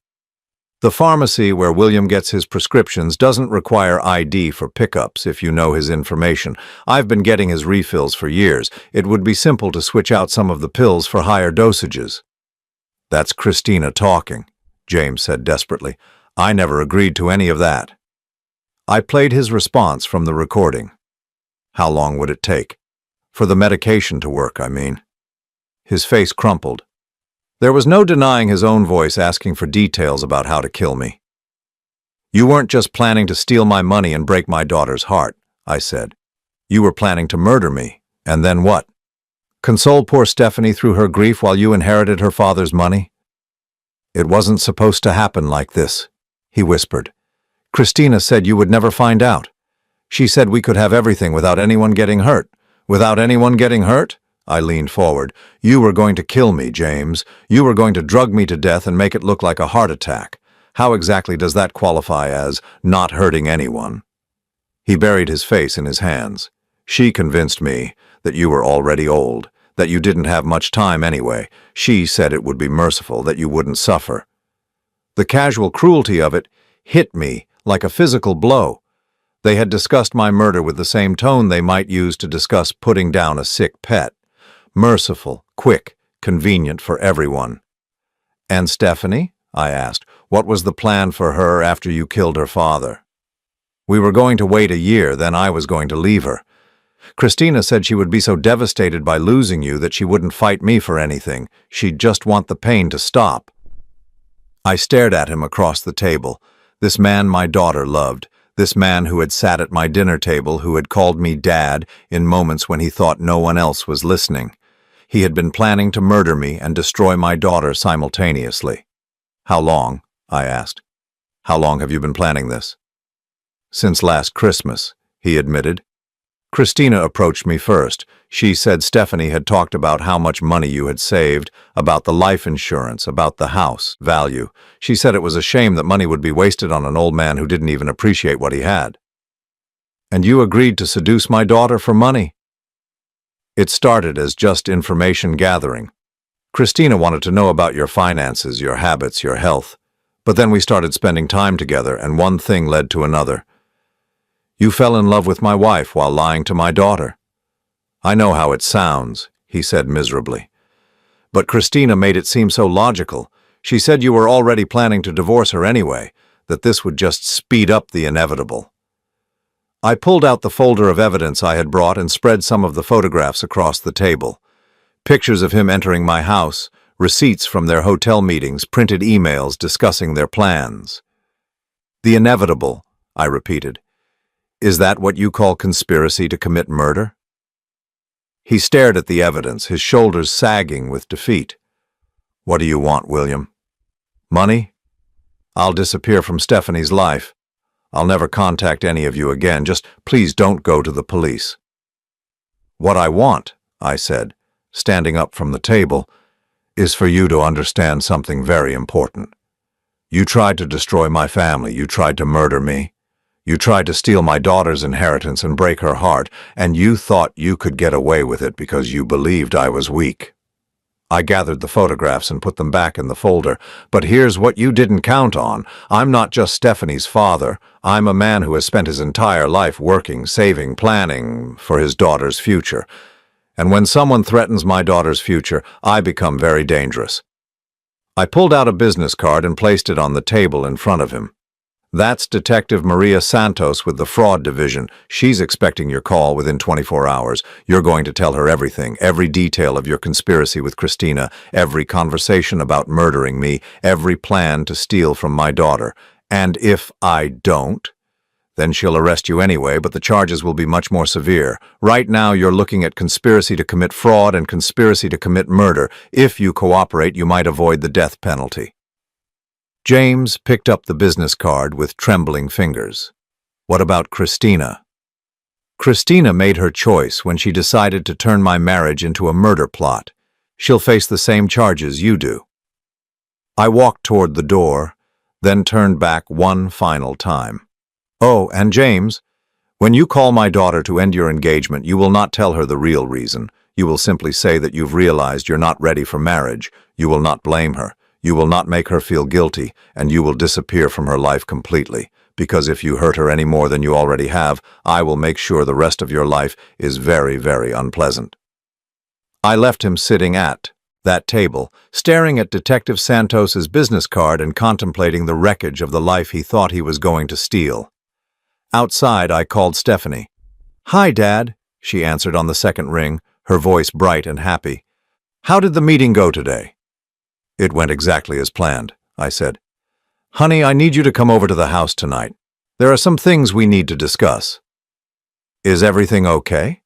Speaker 1: The pharmacy where William gets his prescriptions doesn't require ID for pickups if you know his information. I've been getting his refills for years. It would be simple to switch out some of the pills for higher dosages. That's Christina talking, James said desperately. I never agreed to any of that. I played his response from the recording. How long would it take? For the medication to work, I mean. His face crumpled. There was no denying his own voice asking for details about how to kill me. You weren't just planning to steal my money and break my daughter's heart, I said. You were planning to murder me. And then what? Console poor Stephanie through her grief while you inherited her father's money? It wasn't supposed to happen like this, he whispered. Christina said you would never find out. She said we could have everything without anyone getting hurt. Without anyone getting hurt? I leaned forward. You were going to kill me, James. You were going to drug me to death and make it look like a heart attack. How exactly does that qualify as not hurting anyone? He buried his face in his hands. She convinced me that you were already old, that you didn't have much time anyway. She said it would be merciful, that you wouldn't suffer. The casual cruelty of it hit me like a physical blow. They had discussed my murder with the same tone they might use to discuss putting down a sick pet. Merciful, quick, convenient for everyone. And Stephanie? I asked. What was the plan for her after you killed her father? We were going to wait a year, then I was going to leave her. Christina said she would be so devastated by losing you that she wouldn't fight me for anything. She'd just want the pain to stop. I stared at him across the table. This man my daughter loved. This man who had sat at my dinner table, who had called me Dad in moments when he thought no one else was listening. He had been planning to murder me and destroy my daughter simultaneously. How long? I asked. How long have you been planning this? Since last Christmas, he admitted. Christina approached me first. She said Stephanie had talked about how much money you had saved, about the life insurance, about the house value. She said it was a shame that money would be wasted on an old man who didn't even appreciate what he had. And you agreed to seduce my daughter for money? It started as just information gathering. Christina wanted to know about your finances, your habits, your health. But then we started spending time together, and one thing led to another. You fell in love with my wife while lying to my daughter. I know how it sounds, he said miserably. But Christina made it seem so logical. She said you were already planning to divorce her anyway, that this would just speed up the inevitable. I pulled out the folder of evidence I had brought and spread some of the photographs across the table. Pictures of him entering my house, receipts from their hotel meetings, printed emails discussing their plans. The inevitable, I repeated. Is that what you call conspiracy to commit murder? He stared at the evidence, his shoulders sagging with defeat. What do you want, William? Money? I'll disappear from Stephanie's life. I'll never contact any of you again. Just please don't go to the police. What I want, I said, standing up from the table, is for you to understand something very important. You tried to destroy my family. You tried to murder me. You tried to steal my daughter's inheritance and break her heart, and you thought you could get away with it because you believed I was weak. I gathered the photographs and put them back in the folder. But here's what you didn't count on. I'm not just Stephanie's father. I'm a man who has spent his entire life working, saving, planning for his daughter's future. And when someone threatens my daughter's future, I become very dangerous. I pulled out a business card and placed it on the table in front of him. That's Detective Maria Santos with the Fraud Division. She's expecting your call within 24 hours. You're going to tell her everything, every detail of your conspiracy with Christina, every conversation about murdering me, every plan to steal from my daughter. And if I don't, then she'll arrest you anyway, but the charges will be much more severe. Right now, you're looking at conspiracy to commit fraud and conspiracy to commit murder. If you cooperate, you might avoid the death penalty. James picked up the business card with trembling fingers. What about Christina? Christina made her choice when she decided to turn my marriage into a murder plot. She'll face the same charges you do. I walked toward the door, then turned back one final time. Oh, and James, when you call my daughter to end your engagement, you will not tell her the real reason. You will simply say that you've realized you're not ready for marriage. You will not blame her. You will not make her feel guilty, and you will disappear from her life completely. Because if you hurt her any more than you already have, I will make sure the rest of your life is very, very unpleasant. I left him sitting at that table, staring at Detective Santos's business card and contemplating the wreckage of the life he thought he was going to steal. Outside, I called Stephanie. "Hi, Dad," she answered on the second ring, her voice bright and happy. "How did the meeting go today?" "It went exactly as planned," I said. "Honey, I need you to come over to the house tonight. There are some things we need to discuss." "Is everything okay?"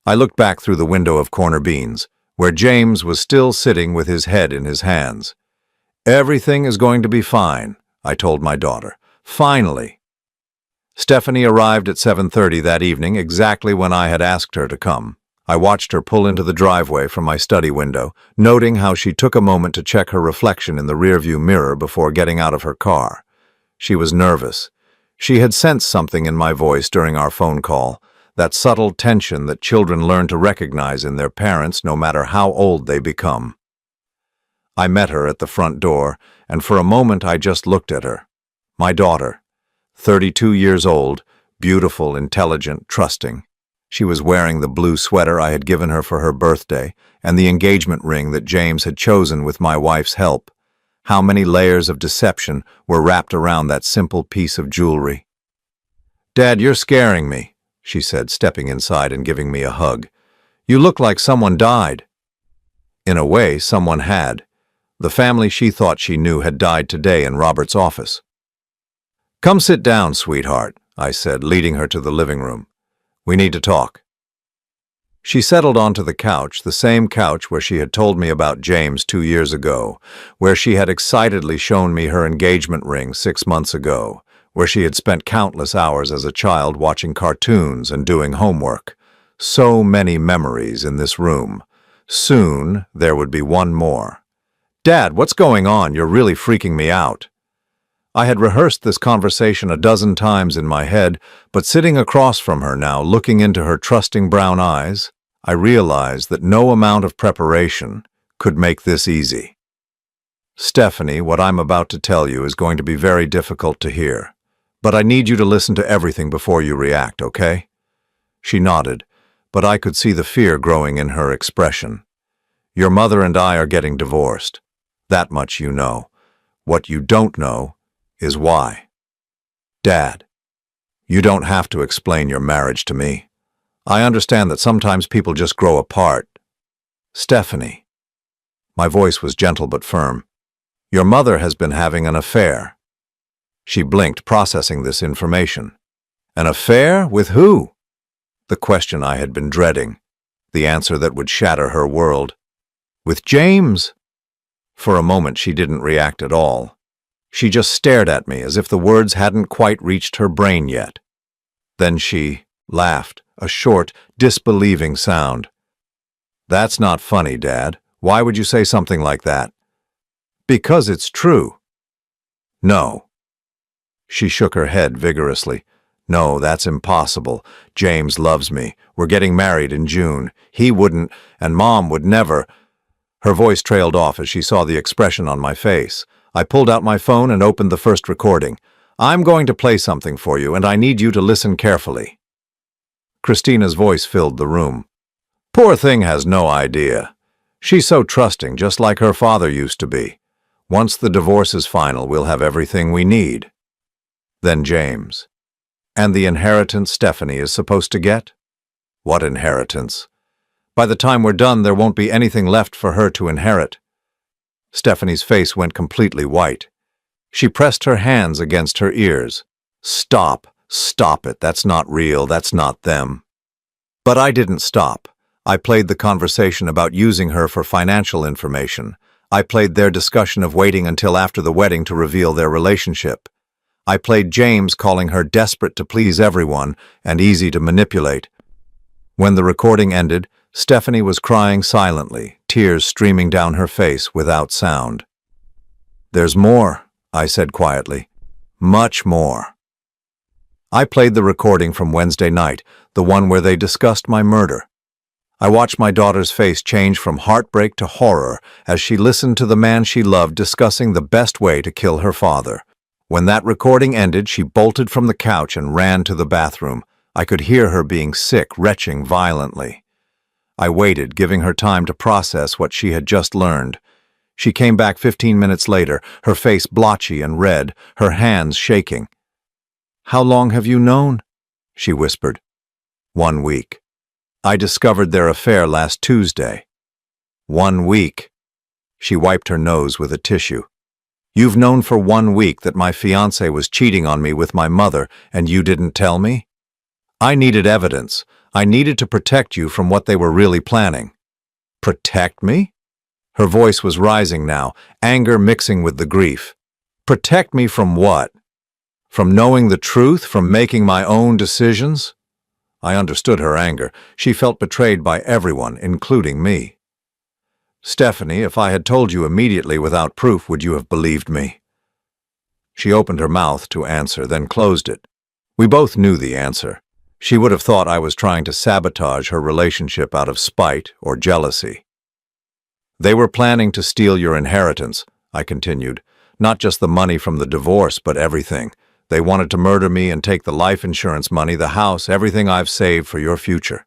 Speaker 1: I looked back through the window of Corner Beans, where James was still sitting with his head in his hands. "Everything is going to be fine," I told my daughter. "Finally." Stephanie arrived at 7:30 that evening, exactly when I had asked her to come. I watched her pull into the driveway from my study window, noting how she took a moment to check her reflection in the rearview mirror before getting out of her car. She was nervous. She had sensed something in my voice during our phone call, that subtle tension that children learn to recognize in their parents no matter how old they become. I met her at the front door, and for a moment I just looked at her. My daughter. 32 years old, beautiful, intelligent, trusting. She was wearing the blue sweater I had given her for her birthday and the engagement ring that James had chosen with my wife's help. How many layers of deception were wrapped around that simple piece of jewelry. "Dad, you're scaring me," she said, stepping inside and giving me a hug. "You look like someone died." In a way, someone had. The family she thought she knew had died today in Robert's office. "Come sit down, sweetheart," I said, leading her to the living room. "We need to talk." She settled onto the couch, the same couch where she had told me about James 2 years ago, where she had excitedly shown me her engagement ring 6 months ago, where she had spent countless hours as a child watching cartoons and doing homework. So many memories in this room. Soon, there would be one more. "Dad, what's going on? You're really freaking me out." I had rehearsed this conversation a dozen times in my head, but sitting across from her now, looking into her trusting brown eyes, I realized that no amount of preparation could make this easy. "Stephanie, what I'm about to tell you is going to be very difficult to hear, but I need you to listen to everything before you react, okay?" She nodded, but I could see the fear growing in her expression. "Your mother and I are getting divorced. That much you know. What you don't know is why. Dad, you don't have to explain your marriage to me. I understand that sometimes people just grow apart. Stephanie," my voice was gentle but firm, "your mother has been having an affair." She blinked, processing this information. "An affair? With who?" The question I had been dreading, the answer that would shatter her world. "With James." For a moment she didn't react at all. She just stared at me as if the words hadn't quite reached her brain yet. Then she laughed, a short, disbelieving sound. "That's not funny, Dad. Why would you say something like that?" "Because it's true." "No." She shook her head vigorously. "No, that's impossible. James loves me. We're getting married in June. He wouldn't, and Mom would never." Her voice trailed off as she saw the expression on my face. I pulled out my phone and opened the first recording. "I'm going to play something for you, and I need you to listen carefully." Christina's voice filled the room. "Poor thing has no idea. She's so trusting, just like her father used to be. Once the divorce is final, we'll have everything we need." Then James. "And the inheritance Stephanie is supposed to get?" "What inheritance? By the time we're done, there won't be anything left for her to inherit." Stephanie's face went completely white. She pressed her hands against her ears. "Stop. Stop it. That's not real. That's not them." But I didn't stop. I played the conversation about using her for financial information. I played their discussion of waiting until after the wedding to reveal their relationship. I played James, calling her desperate to please everyone and easy to manipulate. When the recording ended, Stephanie was crying silently, tears streaming down her face without sound. "There's more," I said quietly. "Much more." I played the recording from Wednesday night, the one where they discussed my murder. I watched my daughter's face change from heartbreak to horror as she listened to the man she loved discussing the best way to kill her father. When that recording ended, she bolted from the couch and ran to the bathroom. I could hear her being sick, retching violently. I waited, giving her time to process what she had just learned. She came back 15 minutes later, her face blotchy and red, her hands shaking. "How long have you known?" she whispered. 1 week. "I discovered their affair last Tuesday." 1 week. She wiped her nose with a tissue. "You've known for 1 week that my fiancé was cheating on me with my mother, and you didn't tell me? I needed evidence. I needed to protect you from what they were really planning." "Protect me?" Her voice was rising now, anger mixing with the grief. "Protect me from what? From knowing the truth, from making my own decisions?" I understood her anger. She felt betrayed by everyone, including me. "Stephanie, if I had told you immediately without proof, would you have believed me?" She opened her mouth to answer, then closed it. We both knew the answer. She would have thought I was trying to sabotage her relationship out of spite or jealousy. "They were planning to steal your inheritance," I continued. "Not just the money from the divorce, but everything. They wanted to murder me and take the life insurance money, the house, everything I've saved for your future."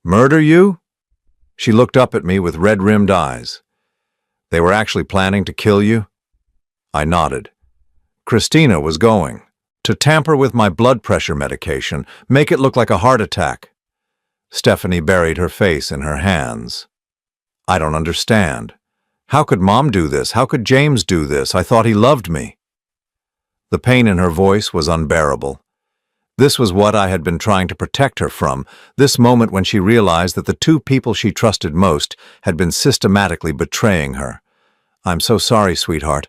Speaker 1: "Murder you?" She looked up at me with red-rimmed eyes. "They were actually planning to kill you?" I nodded. "Christina was going to tamper with my blood pressure medication, make it look like a heart attack." Stephanie buried her face in her hands. "I don't understand. How could Mom do this? How could James do this? I thought he loved me." The pain in her voice was unbearable. This was what I had been trying to protect her from, this moment when she realized that the two people she trusted most had been systematically betraying her. "I'm so sorry, sweetheart.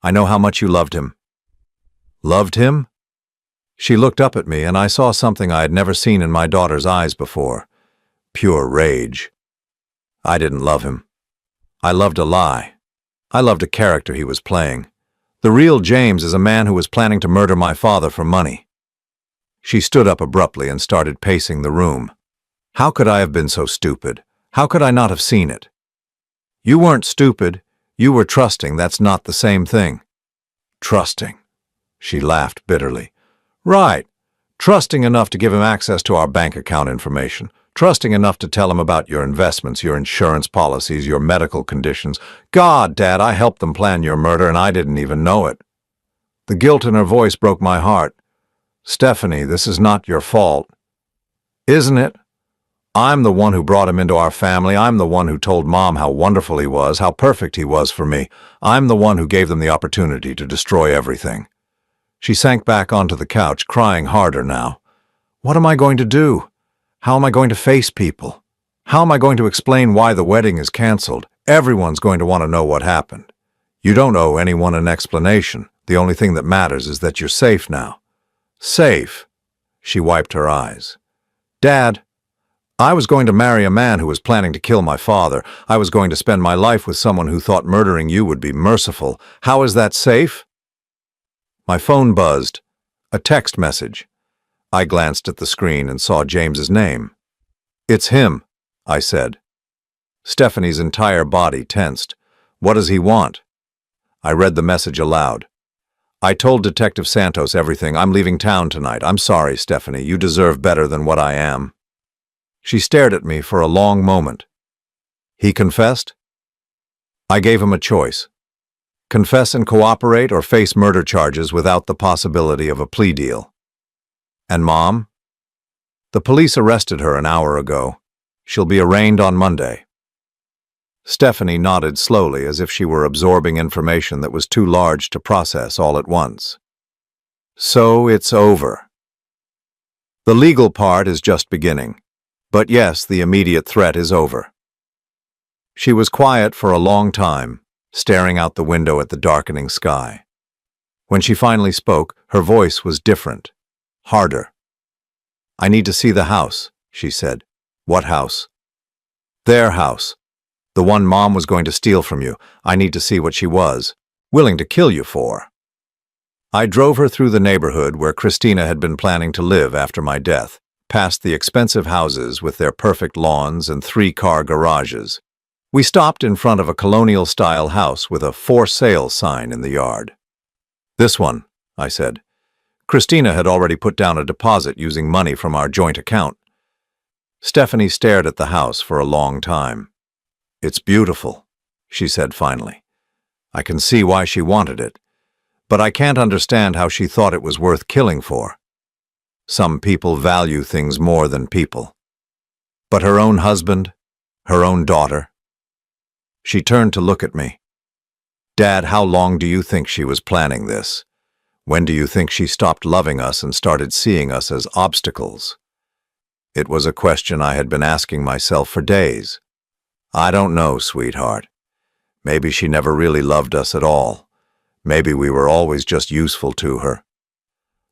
Speaker 1: I know how much you loved him." "Loved him?" She looked up at me, and I saw something I had never seen in my daughter's eyes before. Pure rage. "I didn't love him. I loved a lie. I loved a character he was playing. The real James is a man who was planning to murder my father for money." She stood up abruptly and started pacing the room. "How could I have been so stupid? How could I not have seen it?" "You weren't stupid. You were trusting. That's not the same thing." "Trusting?" She laughed bitterly. "Right. Trusting enough to give him access to our bank account information. Trusting enough to tell him about your investments, your insurance policies, your medical conditions. God, Dad, I helped them plan your murder and I didn't even know it." The guilt in her voice broke my heart. "Stephanie, this is not your fault." "Isn't it? I'm the one who brought him into our family. I'm the one who told Mom how wonderful he was, how perfect he was for me. I'm the one who gave them the opportunity to destroy everything." She sank back onto the couch, crying harder now. "What am I going to do? How am I going to face people? How am I going to explain why the wedding is canceled? Everyone's going to want to know what happened. You don't owe anyone an explanation. The only thing that matters is that you're safe now." "Safe?" She wiped her eyes. "Dad, I was going to marry a man who was planning to kill my father. I was going to spend my life with someone who thought murdering you would be merciful. How is that safe?" My phone buzzed. A text message. I glanced at the screen and saw James's name. "It's him," I said. Stephanie's entire body tensed. "What does he want?" I read the message aloud. "I told Detective Santos everything. I'm leaving town tonight. I'm sorry, Stephanie. You deserve better than what I am." She stared at me for a long moment. "He confessed?" I gave him a choice. Confess and cooperate or face murder charges without the possibility of a plea deal. "And Mom?" "The police arrested her an hour ago. She'll be arraigned on Monday." Stephanie nodded slowly as if she were absorbing information that was too large to process all at once. "So it's over." "The legal part is just beginning. But yes, the immediate threat is over." She was quiet for a long time, staring out the window at the darkening sky. When she finally spoke, her voice was different, harder. "I need to see the house," she said. "What house?" "Their house. The one Mom was going to steal from you. I need to see what she was willing to kill you for." I drove her through the neighborhood where Christina had been planning to live after my death, past the expensive houses with their perfect lawns and 3-car garages. We stopped in front of a colonial-style house with a "for sale" sign in the yard. "This one," I said. Christina had already put down a deposit using money from our joint account. Stephanie stared at the house for a long time. "It's beautiful," she said finally. "I can see why she wanted it, but I can't understand how she thought it was worth killing for. Some people value things more than people. But her own husband, her own daughter." She turned to look at me. "Dad, how long do you think she was planning this? When do you think she stopped loving us and started seeing us as obstacles?" It was a question I had been asking myself for days. "I don't know, sweetheart. Maybe she never really loved us at all. Maybe we were always just useful to her."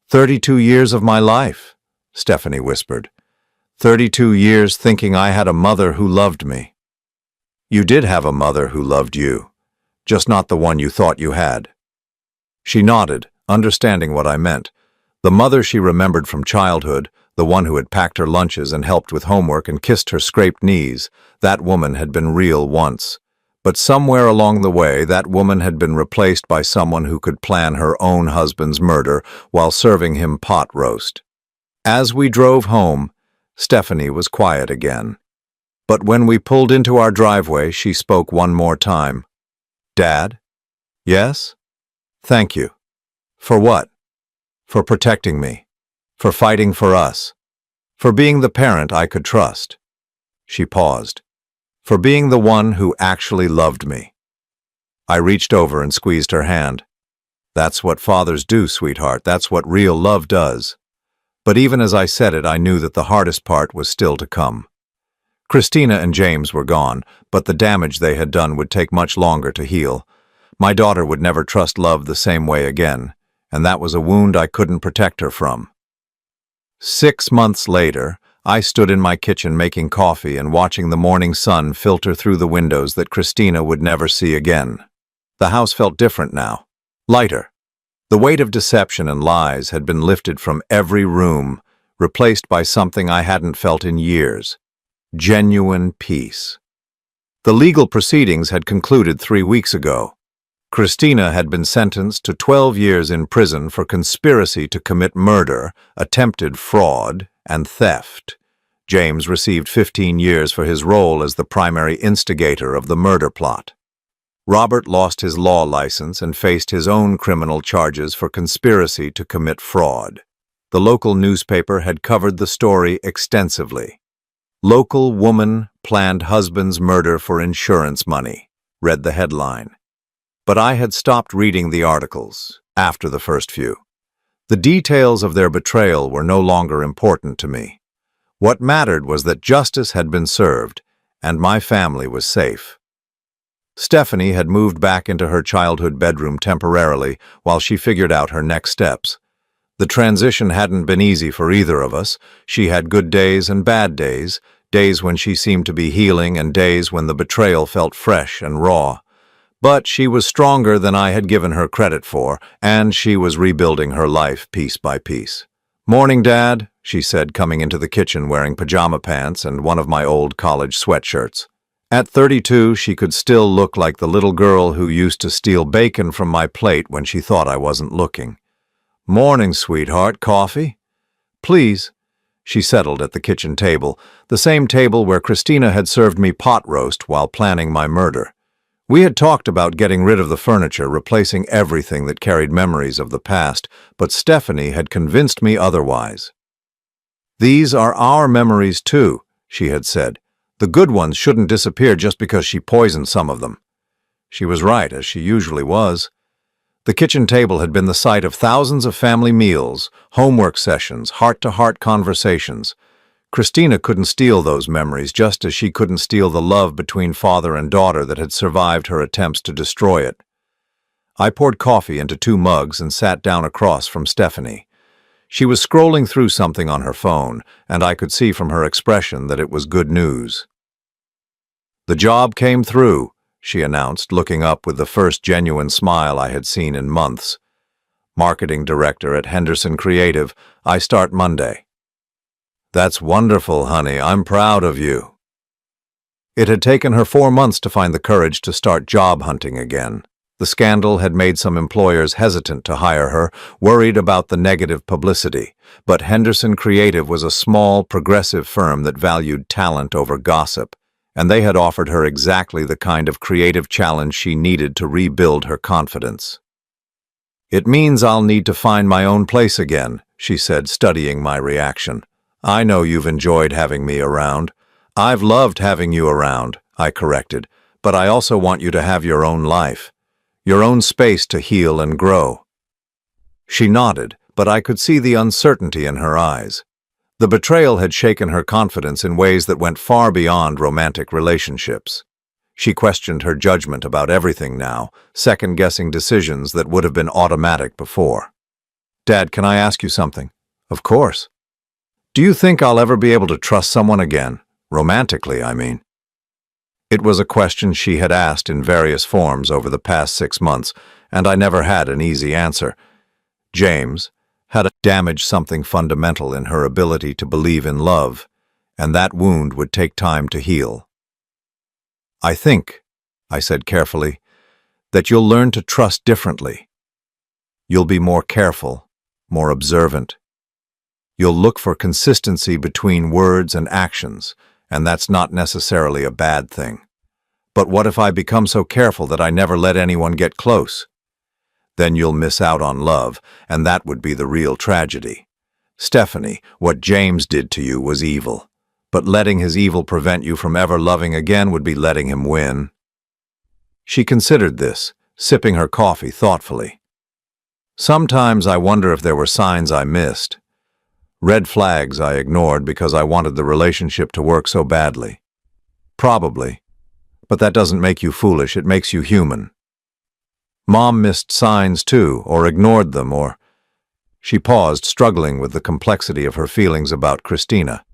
Speaker 1: 32 years of my life," Stephanie whispered. 32 years thinking I had a mother who loved me." "You did have a mother who loved you, just not the one you thought you had." She nodded, understanding what I meant. The mother she remembered from childhood, the one who had packed her lunches and helped with homework and kissed her scraped knees, that woman had been real once. But somewhere along the way, that woman had been replaced by someone who could plan her own husband's murder while serving him pot roast. As we drove home, Stephanie was quiet again. But when we pulled into our driveway, she spoke one more time. "Dad?" "Yes?" "Thank you." "For what?" "For protecting me. For fighting for us. For being the parent I could trust." She paused. "For being the one who actually loved me." I reached over and squeezed her hand. "That's what fathers do, sweetheart. That's what real love does." But even as I said it, I knew that the hardest part was still to come. Christina and James were gone, but the damage they had done would take much longer to heal. My daughter would never trust love the same way again, and that was a wound I couldn't protect her from. 6 months later, I stood in my kitchen making coffee and watching the morning sun filter through the windows that Christina would never see again. The house felt different now, lighter. The weight of deception and lies had been lifted from every room, replaced by something I hadn't felt in years: genuine peace. The legal proceedings had concluded 3 weeks ago. Christina had been sentenced to 12 years in prison for conspiracy to commit murder, attempted fraud, and theft. James received 15 years for his role as the primary instigator of the murder plot. Robert lost his law license and faced his own criminal charges for conspiracy to commit fraud. The local newspaper had covered the story extensively. "Local woman planned husband's murder for insurance money," read the headline. But I had stopped reading the articles after the first few. The details of their betrayal were no longer important to me. What mattered was that justice had been served, and my family was safe. Stephanie had moved back into her childhood bedroom temporarily while she figured out her next steps. The transition hadn't been easy for either of us. She had good days and bad days, days when she seemed to be healing and days when the betrayal felt fresh and raw. But she was stronger than I had given her credit for, and she was rebuilding her life piece by piece. "Morning, Dad," she said, coming into the kitchen wearing pajama pants and one of my old college sweatshirts. At 32, she could still look like the little girl who used to steal bacon from my plate when she thought I wasn't looking. "Morning, sweetheart. Coffee?" "Please." She settled at the kitchen table, the same table where Christina had served me pot roast while planning my murder. We had talked about getting rid of the furniture, replacing everything that carried memories of the past, but Stephanie had convinced me otherwise. "These are our memories too," she had said. "The good ones shouldn't disappear just because she poisoned some of them." She was right, as she usually was. The kitchen table had been the site of thousands of family meals, homework sessions, heart-to-heart conversations. Christina couldn't steal those memories, just as she couldn't steal the love between father and daughter that had survived her attempts to destroy it. I poured coffee into 2 mugs and sat down across from Stephanie. She was scrolling through something on her phone, and I could see from her expression that it was good news. "The job came through," she announced, looking up with the first genuine smile I had seen in months. "Marketing director at Henderson Creative. I start Monday." "That's wonderful, honey. I'm proud of you." It had taken her 4 months to find the courage to start job hunting again. The scandal had made some employers hesitant to hire her, worried about the negative publicity. But Henderson Creative was a small, progressive firm that valued talent over gossip, and they had offered her exactly the kind of creative challenge she needed to rebuild her confidence. "It means I'll need to find my own place again," she said, studying my reaction. "I know you've enjoyed having me around." "I've loved having you around," I corrected, "but I also want you to have your own life, your own space to heal and grow." She nodded, but I could see the uncertainty in her eyes. The betrayal had shaken her confidence in ways that went far beyond romantic relationships. She questioned her judgment about everything now, second-guessing decisions that would have been automatic before. "Dad, can I ask you something?" "Of course." "Do you think I'll ever be able to trust someone again? Romantically, I mean." It was a question she had asked in various forms over the past 6 months, and I never had an easy answer. James had damaged something fundamental in her ability to believe in love, and that wound would take time to heal. "I think," I said carefully, "that you'll learn to trust differently. You'll be more careful, more observant. You'll look for consistency between words and actions, and that's not necessarily a bad thing. But what if I become so careful that I never let anyone get close? Then you'll miss out on love, and that would be the real tragedy. Stephanie, what James did to you was evil, but letting his evil prevent you from ever loving again would be letting him win." She considered this, sipping her coffee thoughtfully. "Sometimes I wonder if there were signs I missed. Red flags I ignored because I wanted the relationship to work so badly. Probably. But that doesn't make you foolish, it makes you human. Mom missed signs too, or ignored them, or—" She paused, struggling with the complexity of her feelings about Christina.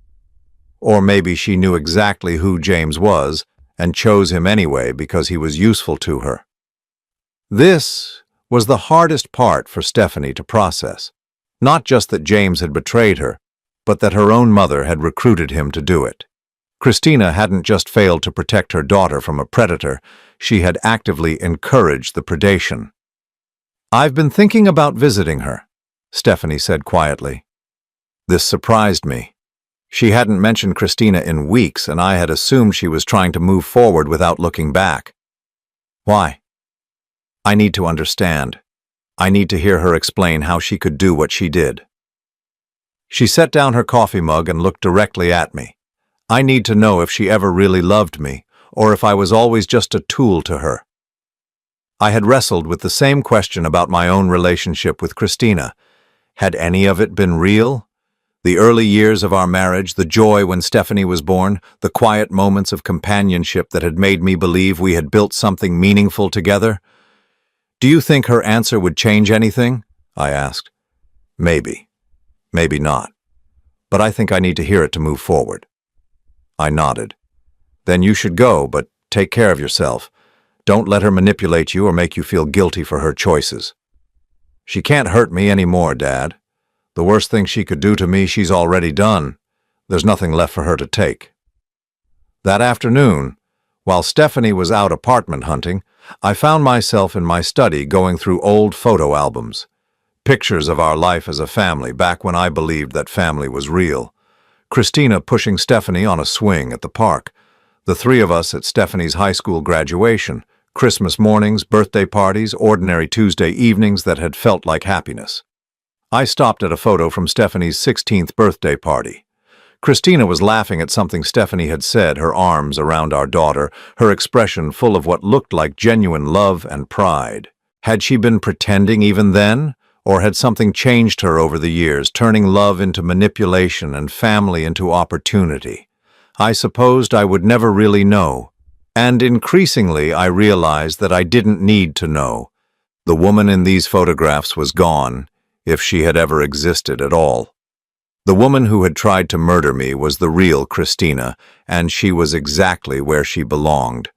Speaker 1: "Or maybe she knew exactly who James was and chose him anyway because he was useful to her." This was the hardest part for Stephanie to process. Not just that James had betrayed her, but that her own mother had recruited him to do it. Christina hadn't just failed to protect her daughter from a predator, she had actively encouraged the predation. "I've been thinking about visiting her," Stephanie said quietly. This surprised me. She hadn't mentioned Christina in weeks, and I had assumed she was trying to move forward without looking back. "Why?" "I need to understand. I need to hear her explain how she could do what she did." She set down her coffee mug and looked directly at me. "I need to know if she ever really loved me, or if I was always just a tool to her." I had wrestled with the same question about my own relationship with Christina. Had any of it been real? The early years of our marriage, the joy when Stephanie was born, the quiet moments of companionship that had made me believe we had built something meaningful together? "Do you think her answer would change anything?" I asked. "Maybe. Maybe not. But I think I need to hear it to move forward." I nodded. "Then you should go, but take care of yourself. Don't let her manipulate you or make you feel guilty for her choices." "She can't hurt me anymore, Dad. The worst thing she could do to me she's already done. There's nothing left for her to take." That afternoon, while Stephanie was out apartment hunting, I found myself in my study going through old photo albums. Pictures of our life as a family back when I believed that family was real. Christina pushing Stephanie on a swing at the park. The 3 of us at Stephanie's high school graduation. Christmas mornings, birthday parties, ordinary Tuesday evenings that had felt like happiness. I stopped at a photo from Stephanie's 16th birthday party. Christina was laughing at something Stephanie had said, her arms around our daughter, her expression full of what looked like genuine love and pride. Had she been pretending even then? Or had something changed her over the years, turning love into manipulation and family into opportunity? I supposed I would never really know. And increasingly I realized that I didn't need to know. The woman in these photographs was gone, if she had ever existed at all. The woman who had tried to murder me was the real Christina, and she was exactly where she belonged.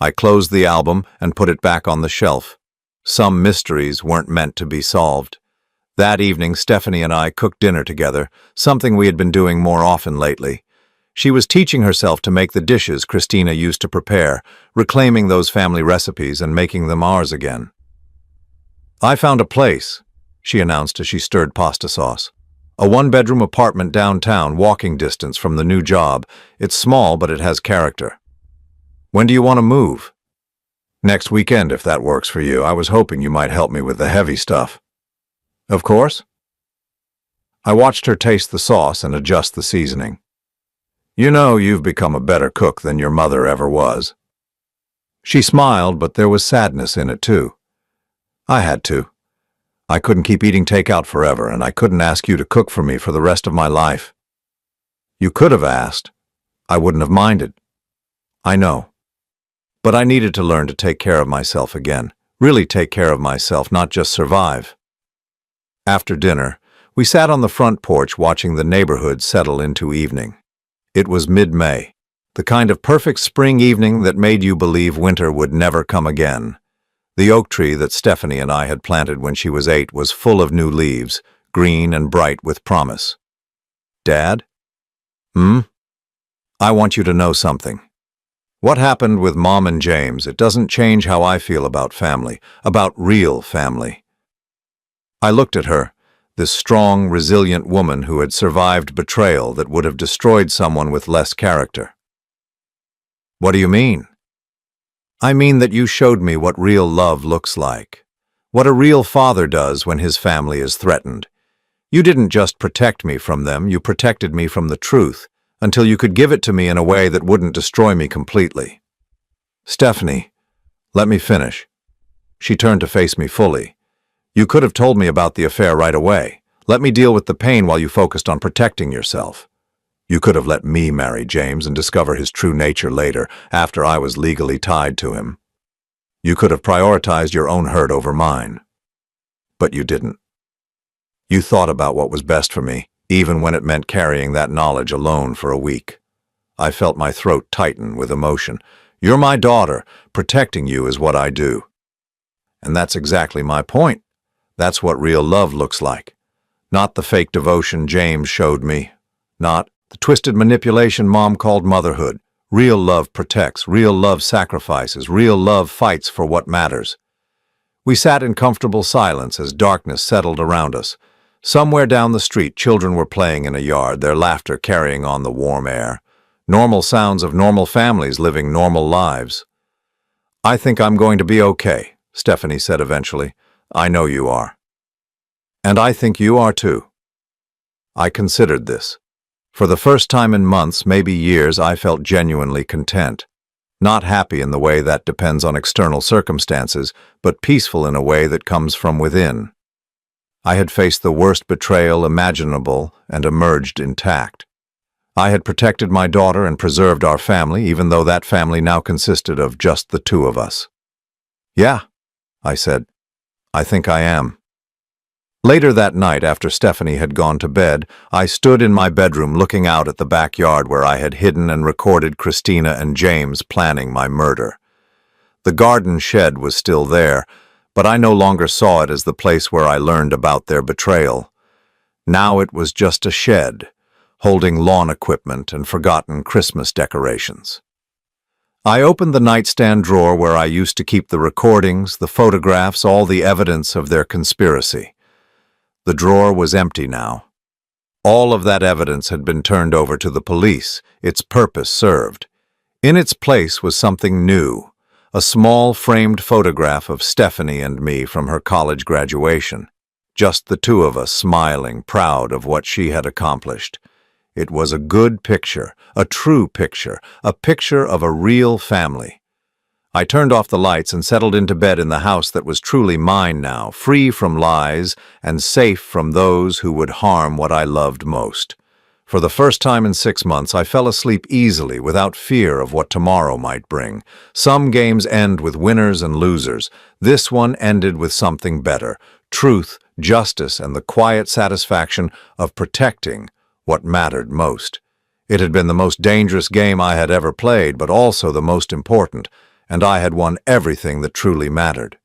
Speaker 1: I closed the album and put it back on the shelf. Some mysteries weren't meant to be solved. That evening, Stephanie and I cooked dinner together, something we had been doing more often lately. She was teaching herself to make the dishes Christina used to prepare, reclaiming those family recipes and making them ours again. "I found a place," she announced as she stirred pasta sauce. "A one-bedroom apartment downtown, walking distance from the new job. It's small, but it has character." "When do you want to move?" "Next weekend, if that works for you. I was hoping you might help me with the heavy stuff." "Of course." I watched her taste the sauce and adjust the seasoning. "You know, you've become a better cook than your mother ever was." She smiled, but there was sadness in it too. I had to. I couldn't keep eating takeout forever, and I couldn't ask you to cook for me for the rest of my life. You could have asked. I wouldn't have minded. I know. But I needed to learn to take care of myself again. Really take care of myself, not just survive. After dinner, we sat on the front porch watching the neighborhood settle into evening. It was mid-May, the kind of perfect spring evening that made you believe winter would never come again. The oak tree that Stephanie and I had planted when she was 8 was full of new leaves, green and bright with promise. "Dad?" "I want you to know something. What happened with Mom and James, it doesn't change how I feel about family, about real family." I looked at her, this strong, resilient woman who had survived betrayal that would have destroyed someone with less character. "What do you mean?" "I mean that you showed me what real love looks like, what a real father does when his family is threatened. You didn't just protect me from them, you protected me from the truth, until you could give it to me in a way that wouldn't destroy me completely." "Stephanie, let me finish." She turned to face me fully. "You could have told me about the affair right away. Let me deal with the pain while you focused on protecting yourself. You could have let me marry James and discover his true nature later, after I was legally tied to him. You could have prioritized your own hurt over mine. But you didn't. You thought about what was best for me, even when it meant carrying that knowledge alone for a week. I felt my throat tighten with emotion. You're my daughter. Protecting you is what I do. And that's exactly my point. That's what real love looks like. Not the fake devotion James showed me. Not the twisted manipulation Mom called motherhood. Real love protects, real love sacrifices, real love fights for what matters. We sat in comfortable silence as darkness settled around us. Somewhere down the street, children were playing in a yard, their laughter carrying on the warm air. Normal sounds of normal families living normal lives. "I think I'm going to be okay," Stephanie said eventually. "I know you are. And I think you are too." I considered this. For the first time in months, maybe years, I felt genuinely content. Not happy in the way that depends on external circumstances, but peaceful in a way that comes from within. I had faced the worst betrayal imaginable and emerged intact. I had protected my daughter and preserved our family, even though that family now consisted of just the two of us. "Yeah," I said. "I think I am." Later that night, after Stephanie had gone to bed, I stood in my bedroom looking out at the backyard where I had hidden and recorded Christina and James planning my murder. The garden shed was still there, but I no longer saw it as the place where I learned about their betrayal. Now it was just a shed, holding lawn equipment and forgotten Christmas decorations. I opened the nightstand drawer where I used to keep the recordings, the photographs, all the evidence of their conspiracy. The drawer was empty now. All of that evidence had been turned over to the police, its purpose served. In its place was something new, a small framed photograph of Stephanie and me from her college graduation. Just the two of us smiling, proud of what she had accomplished. It was a good picture, a true picture, a picture of a real family. I turned off the lights and settled into bed in the house that was truly mine now, free from lies and safe from those who would harm what I loved most. For the first time in 6 months, I fell asleep easily without fear of what tomorrow might bring. Some games end with winners and losers. This one ended with something better: truth, justice, and the quiet satisfaction of protecting what mattered most. It had been the most dangerous game I had ever played, but also the most important, and I had won everything that truly mattered.